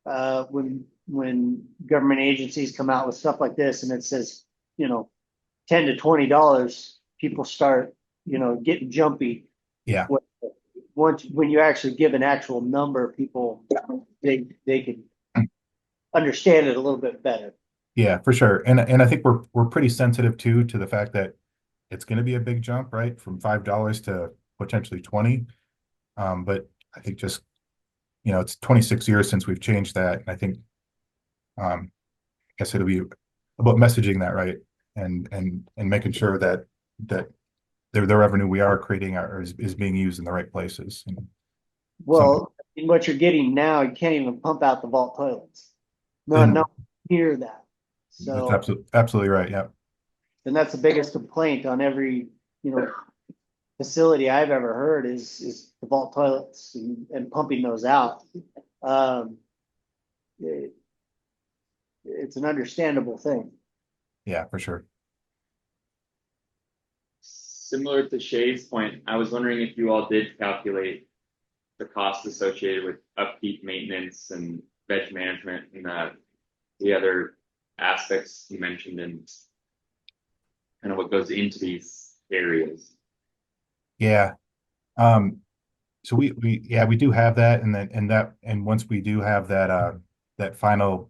when government agencies come out with stuff like this and it says, $10 to $20, people start, getting jumpy. Yeah. When you actually give an actual number, people, they can understand it a little bit better. Yeah, for sure. And I think we're pretty sensitive too to the fact that it's going to be a big jump, right? From $5 to potentially 20. But I think just, it's 26 years since we've changed that. And I think, I guess it'll be about messaging that right and making sure that the revenue we are creating is being used in the right places. And Well, in what you're getting now, you can't even pump out the vault toilets. No, hear that. That's So, absolutely right. Yeah. and that's the biggest complaint on every, facility I've ever heard is the vault toilets and pumping those out. It's an understandable thing. Yeah, for sure. Similar to Shay's point, I was wondering if you all did calculate the costs associated with upkeep, maintenance, and veg management, and the other aspects you mentioned, and kind of what goes into these areas. Yeah. So we do have that, and once we do have that final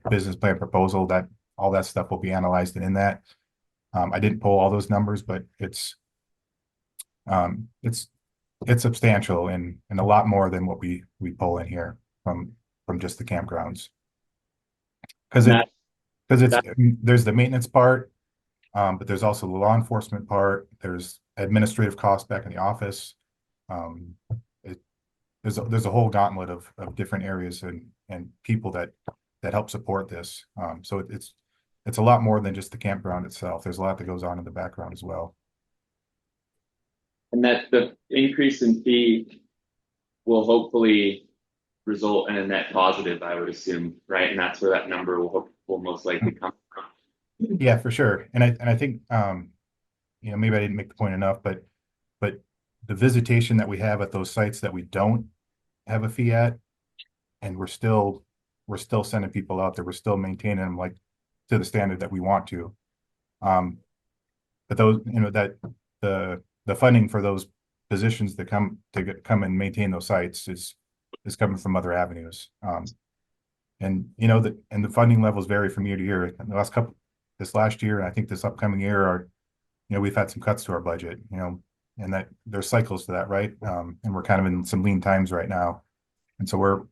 business plan proposal, that all that stuff will be analyzed and in that. I didn't pull all those numbers, but it's substantial and a lot more than what we pull in here from just the campgrounds. Because there's the maintenance part, but there's also the law enforcement part. There's administrative costs back in the office. There's a whole gauntlet of different areas and people that help support this. So it's a lot more than just the campground itself. There's a lot that goes on in the background as well. And that the increase in fee will hopefully result in a net positive, I would assume, right? And that's where that number will most likely come from. Yeah, for sure. And I think maybe I didn't make the point enough, but the visitation that we have at those sites that we don't have a fee at, and we're still sending people out there, we're still maintaining them like to the standard that we want to. But those, that the funding for those positions that come and maintain those sites is coming from other avenues. And the funding levels vary from year to year. In this last year, and I think this upcoming year we've had some cuts to our budget, and that there's cycles to that, right? And we're kind of in some lean times right now. And so we're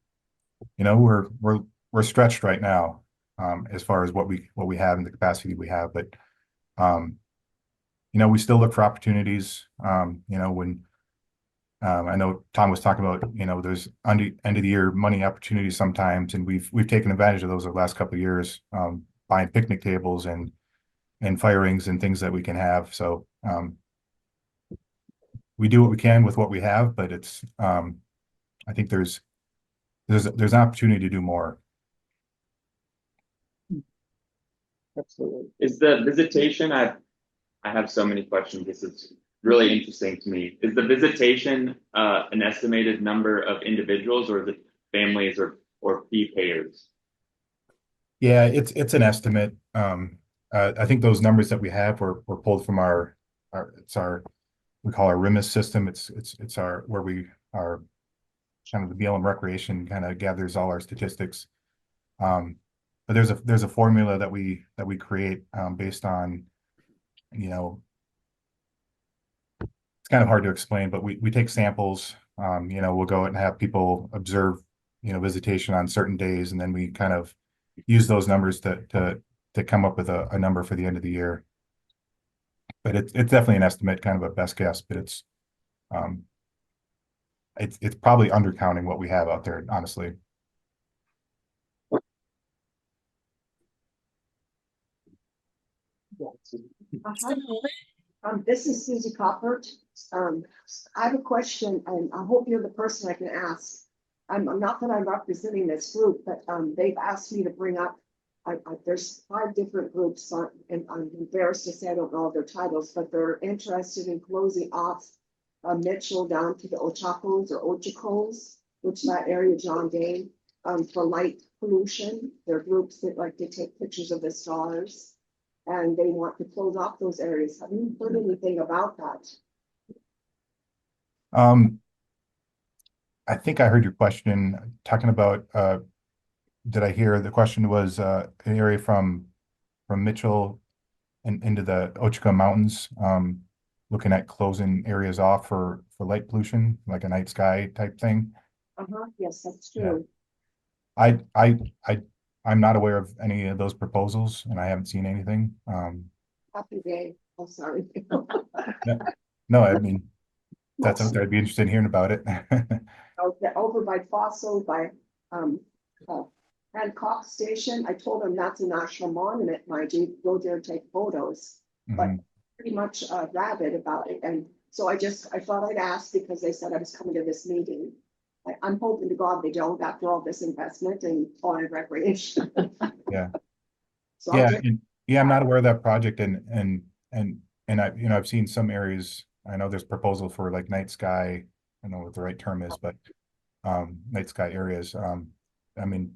stretched right now, as far as what we have and the capacity we have. But we still look for opportunities. When I know Tom was talking about, there's end of the year money opportunities sometimes, and we've taken advantage of those the last couple of years, buying picnic tables and fire rings and things that we can have. So we do what we can with what we have, but it's I think there's an opportunity to do more. Absolutely. Is the visitation, I have so many questions. This is really interesting to me. Is the visitation an estimated number of individuals, or is it families or fee payers? Yeah, it's an estimate. I think those numbers that we have were pulled from we call our RIMIS system. It's where we are kind of the BLM recreation kind of gathers all our statistics. But there's a formula that we create based on, it's kind of hard to explain, but we take samples. We'll go out and have people observe visitation on certain days, and then we kind of use those numbers to come up with a number for the end of the year. But it's definitely an estimate, kind of a best guess, but it's probably undercounting what we have out there, honestly. This is Susie Coppert. I have a question, and I hope you're the person I can ask. I'm not that I'm representing this group, but they've asked me to bring up. There's 5 different groups, and I'm embarrassed to say I don't know all their titles, but they're interested in closing off Mitchell down to the Ochakos or Ochakos, which is that area, John Day, for light pollution. They're groups that like to take pictures of the stars. And they want to close off those areas. Have you heard anything about that? I think I heard your question talking about, did I hear the question was an area from Mitchell and into the Ochako Mountains, looking at closing areas off for light pollution, like a night sky type thing? Yes, that's true. I'm not aware of any of those proposals, and I haven't seen anything. Happy day. I'm sorry. No, I mean, that's out there. I'd be interested in hearing about it. Over by Fossil, by Hancock Station. I told them that's a national monument, mind you, go there and take photos. But pretty much rabid about it. And so I thought I'd ask because they said I was coming to this meeting. I'm hoping to God they don't after all this investment in on recreation. Yeah. So Yeah, I'm not aware of that project, and I've seen some areas. I know there's proposal for like night sky. I don't know what the right term is, but night sky areas. I mean,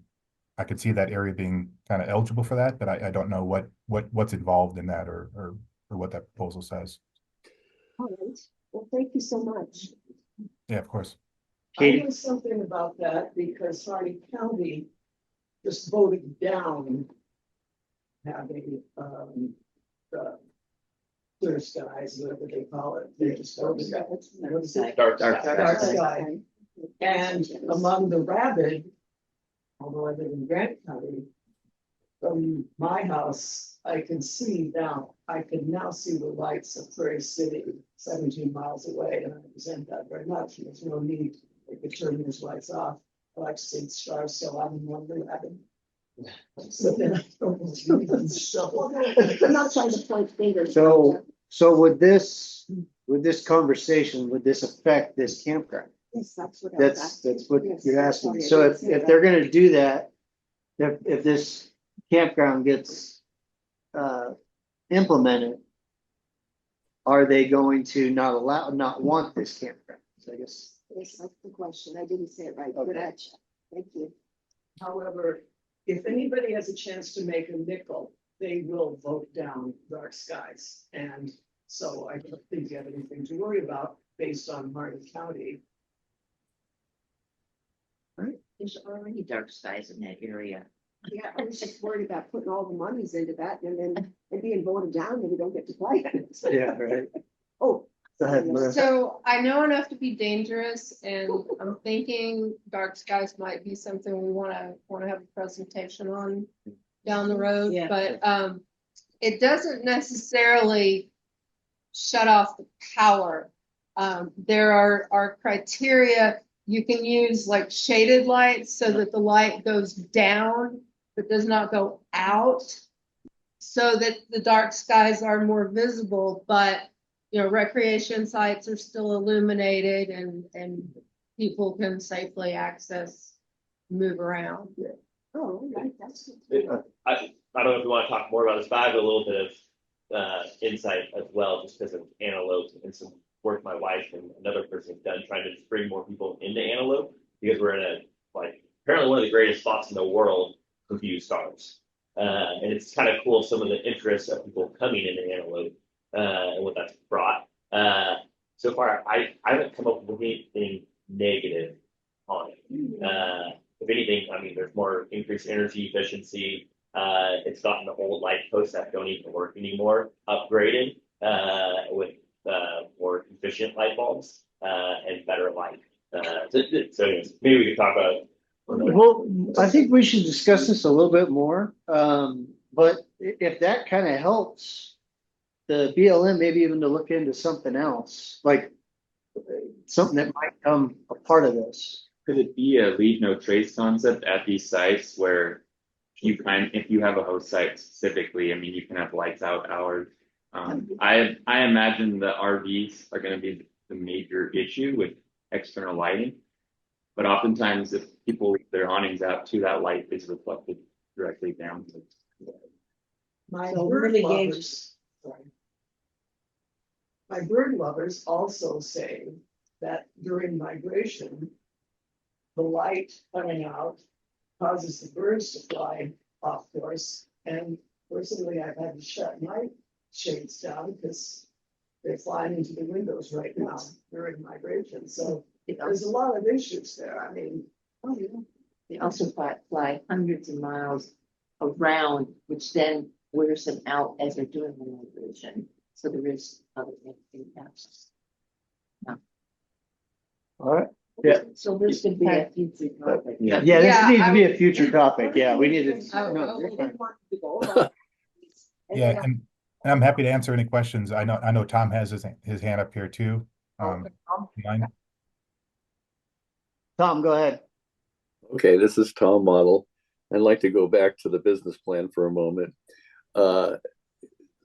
I could see that area being kind of eligible for that, but I don't know what's involved in that or what that proposal says. All right. Well, thank you so much. Yeah, of course. I know something about that because Hardy County just voted down having the clear skies, whatever they call it. They just voted Dark dark sky. sky. And among the rabid, although I live in Grant County, from my house, I can see now, I can now see the lights of Prairie City 17 miles away, and I resent that very much. There's no need. They could turn those lights off. I like to see the stars still out in one rabid. So then I don't shovel. I'm not trying to point fingers. So would this conversation, would this affect this campground? Yes, that's what That's what you're asking. So if they're gonna do that, if this campground gets implemented, are they going to not want this campground? So I guess. Yes, that's the question. I didn't say it right. Good catch. Thank you. However, if anybody has a chance to make a nickel, they will vote down dark skies. And so I don't think you have anything to worry about based on Martin County. There's already dark skies in that area. Yeah, I was just worried about putting all the monies into that and then it being voted down and we don't get to play. Yeah, right. Oh. Go ahead, Melissa. So I know enough to be dangerous, and I'm thinking dark skies might be something we want to have a presentation on down the road. Yeah. But it doesn't necessarily shut off the power. There are criteria. You can use like shaded lights so that the light goes down but does not go out, so that the dark skies are more visible, but recreation sites are still illuminated and people can safely access, move around. Oh, right, that's I don't know if you want to talk more about this, but I have a little bit of insight as well, just because of antelope and some work my wife and another person have done trying to just bring more people into antelope, because we're in apparently one of the greatest spots in the world to view stars. And it's kind of cool some of the interest of people coming into antelope and what that's brought. So far, I haven't come up with anything negative on it. If anything, I mean, there's more increased energy efficiency. It's gotten the old light posts that don't even work anymore upgraded with more efficient light bulbs and better light. So anyways, maybe we could talk about. Well, I think we should discuss this a little bit more. but if that kind of helps the BLM, maybe even to look into something else, like something that might come a part of this. Could it be a leave no trace concept at these sites where if you have a host site specifically, I mean, you can have lights out hours. I imagine the RVs are going to be the major issue with external lighting. But oftentimes if people leave their awnings out too, that light is reflected directly down. My So bird really lovers, sorry. My bird lovers also say that during migration, the light coming out causes the birds to fly off course. And personally, I've had to shut my shades down because they're flying into the windows right now during migration. So there's a lot of issues there. I mean, oh, yeah. They also fly hundreds of miles around, which then wears them out as they're doing the migration. So there is other impacts. All right. Yeah. So this could be a future topic. Yeah, this Yeah, needs to be I a future topic. Yeah, we need to. Oh, No, oh, you're fine. Yeah, and I'm happy to answer any questions. I know Tom has his hand up here too. Mine. Tom, go ahead. Okay, this is Tom Model. I'd like to go back to the business plan for a moment.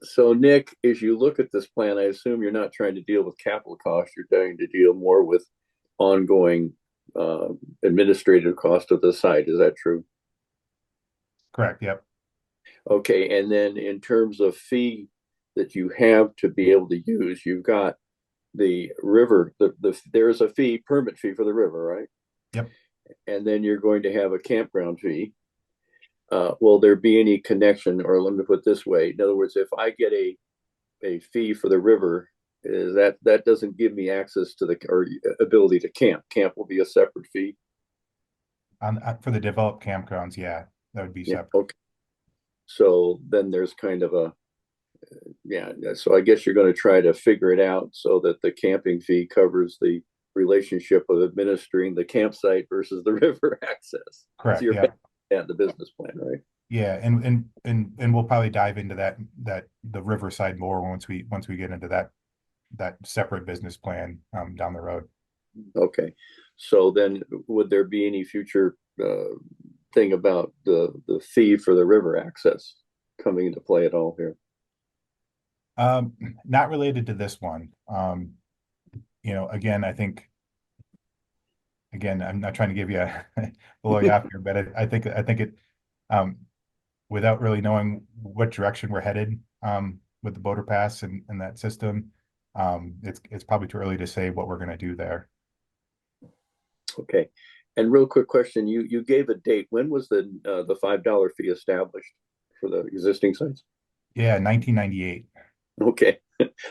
So Nick, as you look at this plan, I assume you're not trying to deal with capital costs. You're trying to deal more with ongoing administrative cost of the site. Is that true? Correct. Yep. Okay, and then in terms of fee that you have to be able to use, you've got the river, there's a permit fee for the river, right? Yep. And then you're going to have a campground fee. Will there be any connection, or let me put it this way, in other words, if I get a fee for the river, is that doesn't give me access to or ability to camp. Camp will be a separate fee. For the developed campgrounds, yeah, that would be separate. Okay. So then there's kind of so I guess you're going to try to figure it out so that the camping fee covers the relationship of administering the campsite versus the river access. Correct. So you're Yeah. at the business plan, right? Yeah, and we'll probably dive into the riverside more once we get into that separate business plan down the road. Okay. So then would there be any future thing about the fee for the river access coming into play at all here? Not related to this one. Again, I think, I'm not trying to give you blow you off here, but I think it, without really knowing what direction we're headed with the boater pass and that system, it's probably too early to say what we're going to do there. Okay. And real quick question, you gave a date. When was the $5 fee established for the existing sites? Yeah, 1998. Okay.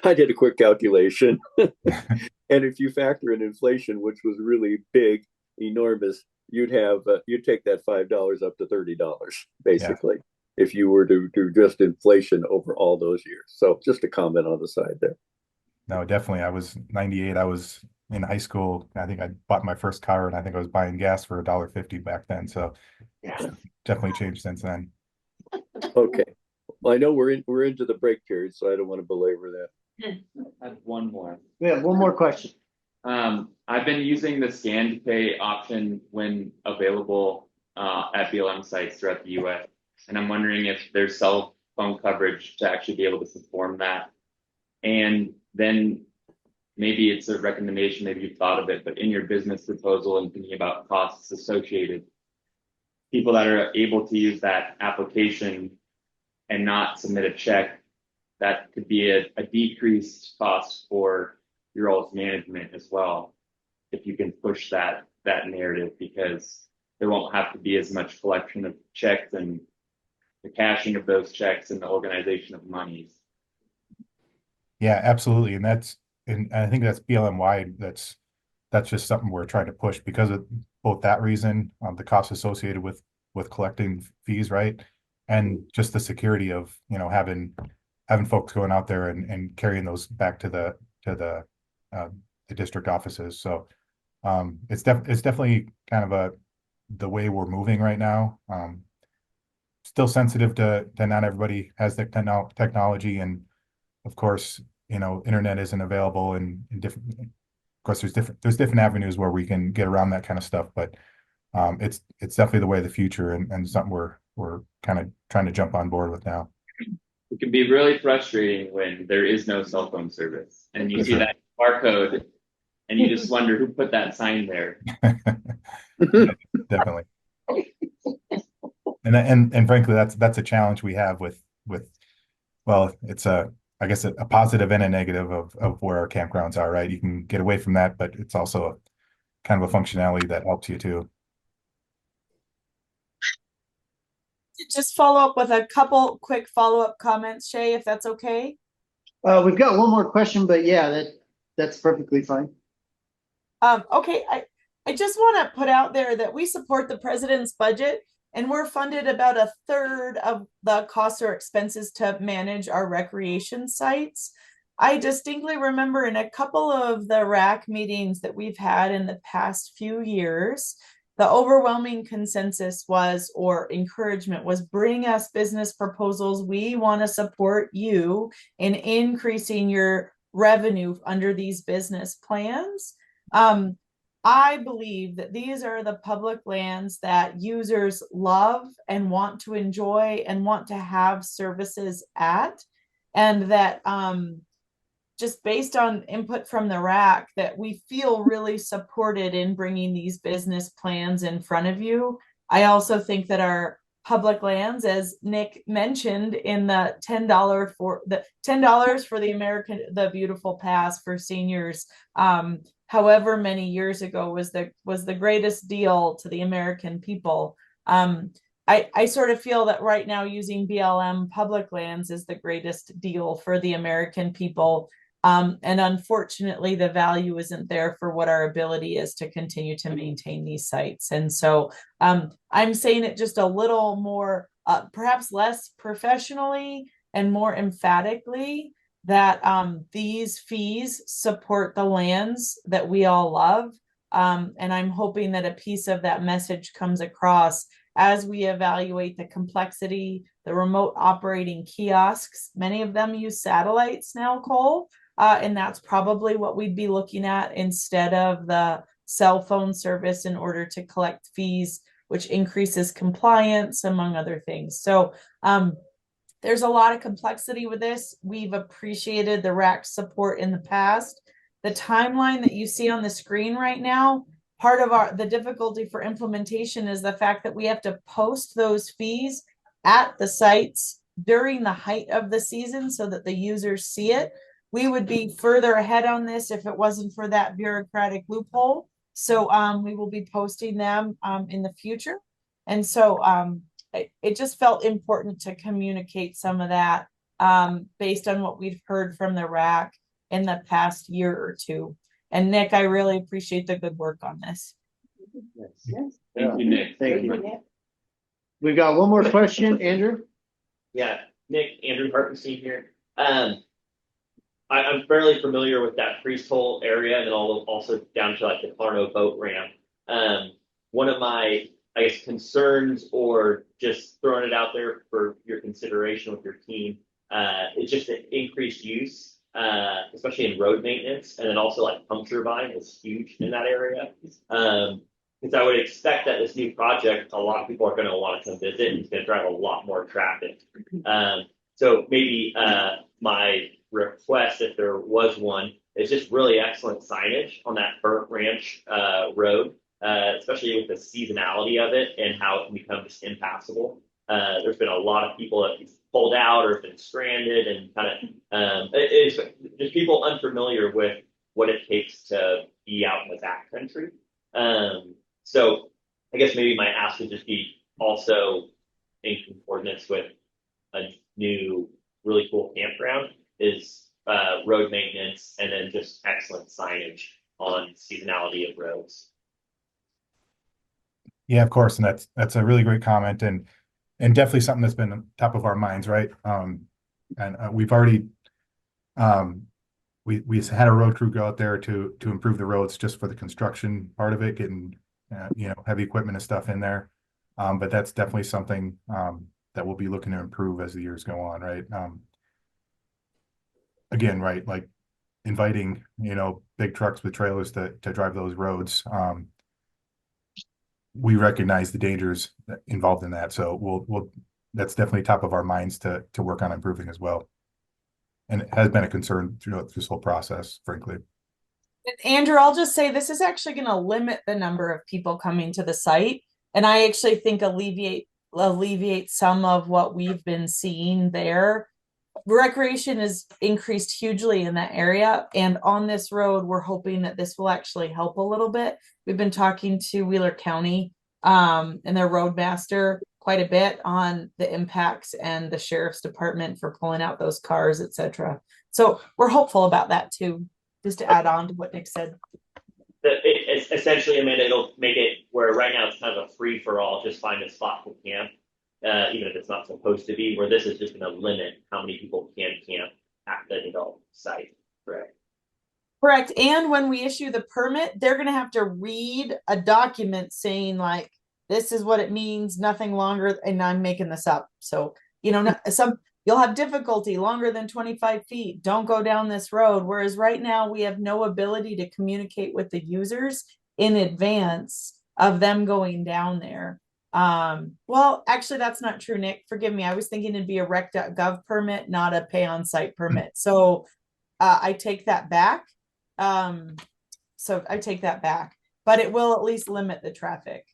I did a quick calculation. And if you factor in inflation, which was really big, enormous, you'd take that $5 up to $30, basically, if you were to do just inflation over all those years. So just a comment on the side there. No, definitely. I was 98. I was in high school. I think I bought my first car, and I think I was buying gas for $1.50 back then. So yeah, definitely changed since then. Okay. Well, I know we're into the break period, so I don't want to belabor that. I have one more. We have one more question. I've been using the scan to pay option when available at BLM sites throughout the US. And I'm wondering if there's cell phone coverage to actually be able to perform that. And then maybe it's a recommendation, maybe you've thought of it, but in your business proposal and thinking about costs associated, people that are able to use that application and not submit a check, that could be a decreased cost for your all's management as well, if you can push that narrative, because there won't have to be as much collection of checks and the cashing of those checks and the organization of monies. Yeah, absolutely. And I think that's BLM wide. That's just something we're trying to push because of both that reason, the costs associated with collecting fees, right? And just the security of, having folks going out there and carrying those back to the district offices. So it's definitely kind of the way we're moving right now. still sensitive to not everybody has the technology, and of course, internet isn't available in different. Of course, there's different avenues where we can get around that kind of stuff, but it's definitely the way of the future, and something we're kind of trying to jump on board with now. It can be really frustrating when there is no cell phone service and you For see sure. that barcode and you just wonder who put that sign there. Definitely. And frankly, that's a challenge we have with well, it's I guess a positive and a negative of where our campgrounds are, right? You can get away from that, but it's also kind of a functionality that helps you too. Just follow up with a couple quick follow-up comments, Shay, if that's okay. We've got one more question, but yeah, that's perfectly fine. Okay, I just want to put out there that we support the president's budget, and we're funded about a third of the costs or expenses to manage our recreation sites. I distinctly remember in a couple of the RAC meetings that we've had in the past few years, the overwhelming consensus was, or encouragement was, bring us business proposals. We want to support you in increasing your revenue under these business plans. I believe that these are the public lands that users love and want to enjoy and want to have services at, and that just based on input from the RAC, that we feel really supported in bringing these business plans in front of you. I also think that our public lands, as Nick mentioned, in the $10 for the Beautiful Pass for seniors, however many years ago, was the greatest deal to the American people. I sort of feel that right now using BLM public lands is the greatest deal for the American people. And unfortunately, the value isn't there for what our ability is to continue to maintain these sites. And so I'm saying it just a little more, perhaps less professionally and more emphatically, that these fees support the lands that we all love. And I'm hoping that a piece of that message comes across as we evaluate the complexity, the remote operating kiosks. Many of them use satellites now, Cole. And that's probably what we'd be looking at instead of the cell phone service in order to collect fees, which increases compliance, among other things. So there's a lot of complexity with this. We've appreciated the RAC support in the past. The timeline that you see on the screen right now, part of the difficulty for implementation is the fact that we have to post those fees at the sites during the height of the season so that the users see it. We would be further ahead on this if it wasn't for that bureaucratic loophole. So we will be posting them in the future. And so it just felt important to communicate some of that based on what we've heard from the RAC in the past year or two. And Nick, I really appreciate the good work on this. Yes. Thank you, Nick. Thank you. We've got one more question, Andrew. Yeah, Nick, Andrew Hartenstein here. I'm fairly familiar with that Priest Hole area and then also down to like the Clarno boat ramp. One of my, I guess, concerns, or just throwing it out there for your consideration with your team, is just the increased use, especially in road maintenance, and then also like puncture buying is huge in that area. Because I would expect that this new project, a lot of people are going to want to come visit, and it's going to drive a lot more traffic. So maybe my request, if there was one, is just really excellent signage on that Burnt Ranch road, especially with the seasonality of it and how it can become just impassable. There's been a lot of people that pulled out or have been stranded, and kind of it's just people unfamiliar with what it takes to be out in the backcountry. So I guess maybe my ask would just be also in concordance with a new really cool campground is road maintenance, and then just excellent signage on seasonality of roads. Yeah, of course, and that's a really great comment, and definitely something that's been on top of our minds, right? And we've already we had a road crew go out there to improve the roads just for the construction part of it, getting heavy equipment and stuff in there. But that's definitely something that we'll be looking to improve as the years go on, right? Again, right, like inviting, big trucks with trailers to drive those roads. We recognize the dangers involved in that. So we'll that's definitely top of our minds to work on improving as well. And it has been a concern throughout this whole process, frankly. Andrew, I'll just say this is actually going to limit the number of people coming to the site. And I actually think alleviate some of what we've been seeing there. Recreation is increased hugely in that area. And on this road, we're hoping that this will actually help a little bit. We've been talking to Wheeler County and their roadmaster quite a bit on the impacts, and the sheriff's department for pulling out those cars, etc. So we're hopeful about that too, just to add on to what Nick said. It's essentially, Amanda, it'll make it where right now it's kind of a free for all, just find a spot to camp, even if it's not supposed to be, where this is just going to limit how many people can camp at the developed site. Correct. Correct. And when we issue the permit, they're going to have to read a document saying like, this is what it means, nothing longer. And I'm making this up. So, you'll have difficulty longer than 25 feet. Don't go down this road. Whereas right now we have no ability to communicate with the users in advance of them going down there. Well, actually that's not true, Nick. Forgive me. I was thinking it'd be a rec.gov permit, not a pay on site permit. So I take that back. But it will at least limit the traffic.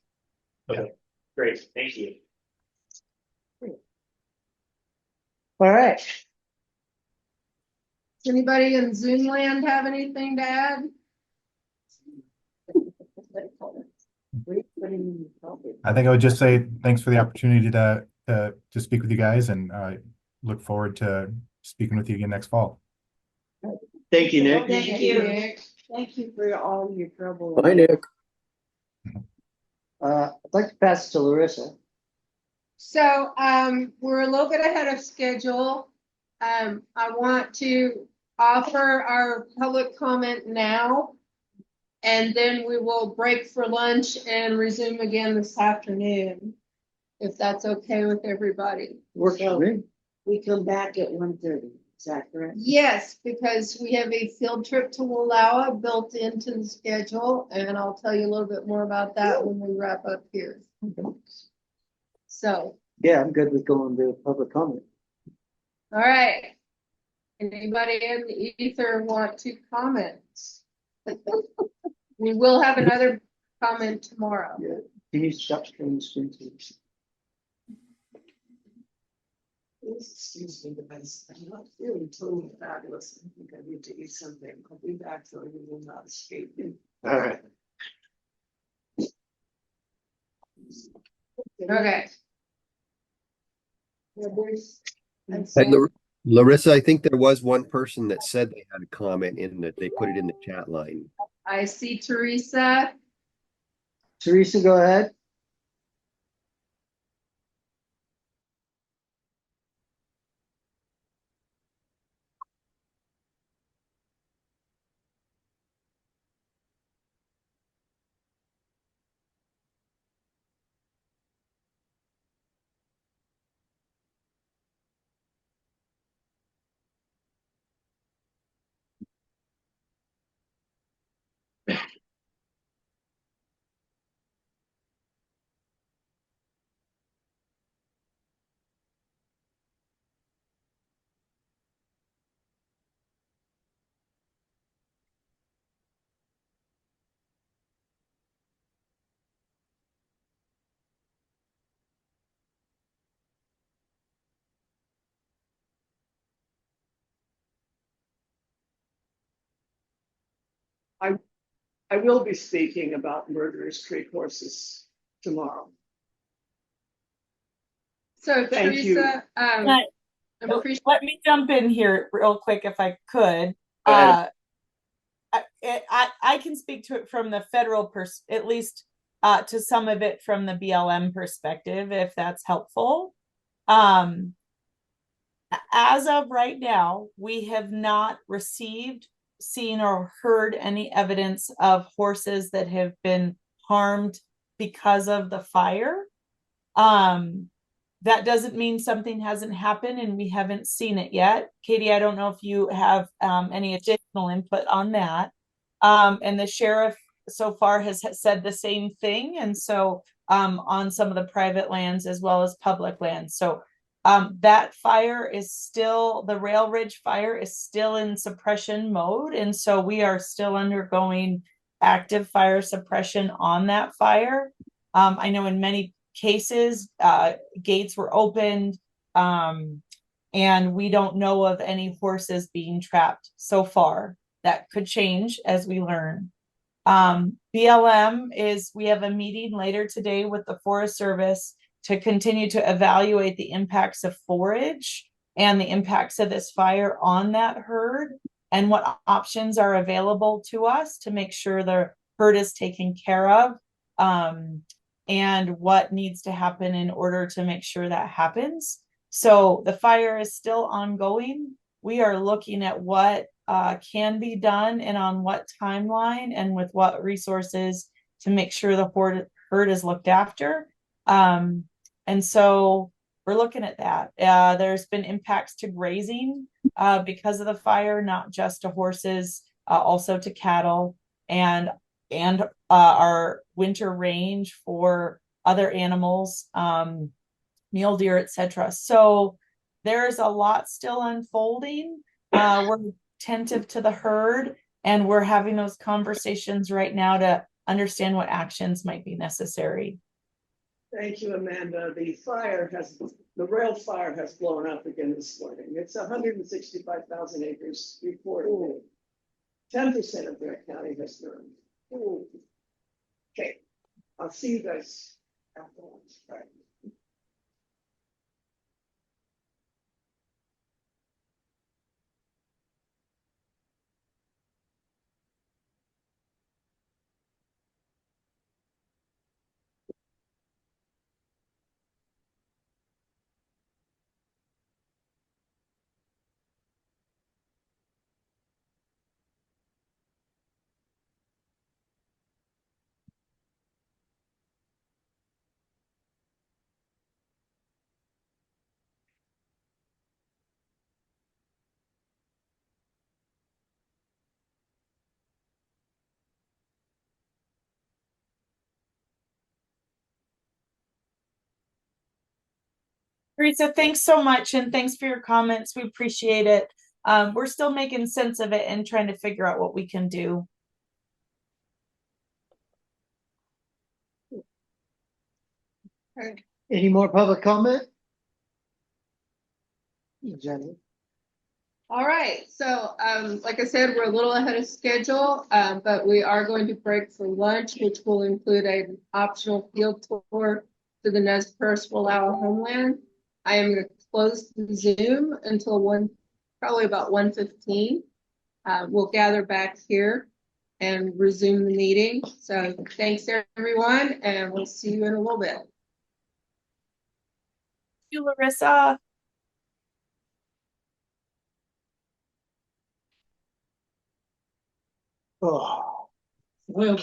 Okay, great. Thank you. All right. Does anybody in Zoom land have anything to add? I think I would just say thanks for the opportunity to speak with you guys, and look forward to speaking with you again next fall. Thank you, Nick. Thank you. Thank you for all your trouble. Bye, Nick. I'd like to pass it to Larissa. So we're a little bit ahead of schedule. I want to offer our public comment now, and then we will break for lunch and resume again this afternoon, if that's okay with everybody. Works for me. We come back at 1:30. Is that correct? Yes, because we have a field trip to Wallowa built into the schedule, and I'll tell you a little bit more about that when we wrap up here. So. Yeah, I'm good with going to public comment. All right. Anybody in the ether want to comment? We will have another comment tomorrow. Yeah. Can you stop sharing the screen, please? Excuse me, guys. I'm not feeling totally fabulous. I think I need to eat something. I'll be back so you will not escape me. All right. Okay. Hey, Larissa, I think there was one person that said they had a comment in that they put it in the chat line. I see Teresa. Teresa, go ahead. I will be speaking about Murderers Creek horses tomorrow. So Thank you. Teresa, Let me jump in here real quick if I could. Go ahead. I can speak to it from the federal at least to some of it from the BLM perspective, if that's helpful. As of right now, we have not received, seen, or heard any evidence of horses that have been harmed because of the fire. That doesn't mean something hasn't happened and we haven't seen it yet. Katie, I don't know if you have any additional input on that. And the sheriff so far has said the same thing. And so on some of the private lands as well as public lands. So that fire is still, the Rail Ridge fire is still in suppression mode. And so we are still undergoing active fire suppression on that fire. I know in many cases, gates were opened, and we don't know of any horses being trapped so far. That could change as we learn. BLM is, we have a meeting later today with the Forest Service to continue to evaluate the impacts of forage and the impacts of this fire on that herd and what options are available to us to make sure the herd is taken care of. And what needs to happen in order to make sure that happens. So the fire is still ongoing. We are looking at what can be done and on what timeline and with what resources to make sure the herd is looked after. And so we're looking at that. There's been impacts to grazing because of the fire, not just to horses, also to cattle and our winter range for other animals, mule deer, etc. So there's a lot still unfolding. We're attentive to the herd and we're having those conversations right now to understand what actions might be necessary. Thank you, Amanda. The rail fire has blown up again this morning. It's 165,000 acres reported. 10% of Grant County has burned. Ooh. Okay, I'll see you guys afterwards. Right. Teresa, thanks so much. And thanks for your comments. We appreciate it. We're still making sense of it and trying to figure out what we can do. Any more public comment? Jenny? All right, so like I said, we're a little ahead of schedule, but we are going to break for lunch, which will include an optional field tour to the Nez Perce Wallowa homeland. I am going to close the Zoom until probably about 1:15. We'll gather back here and resume the meeting. So thanks everyone, and we'll see you in a little bit. Thank you, Larissa. Oh. Well,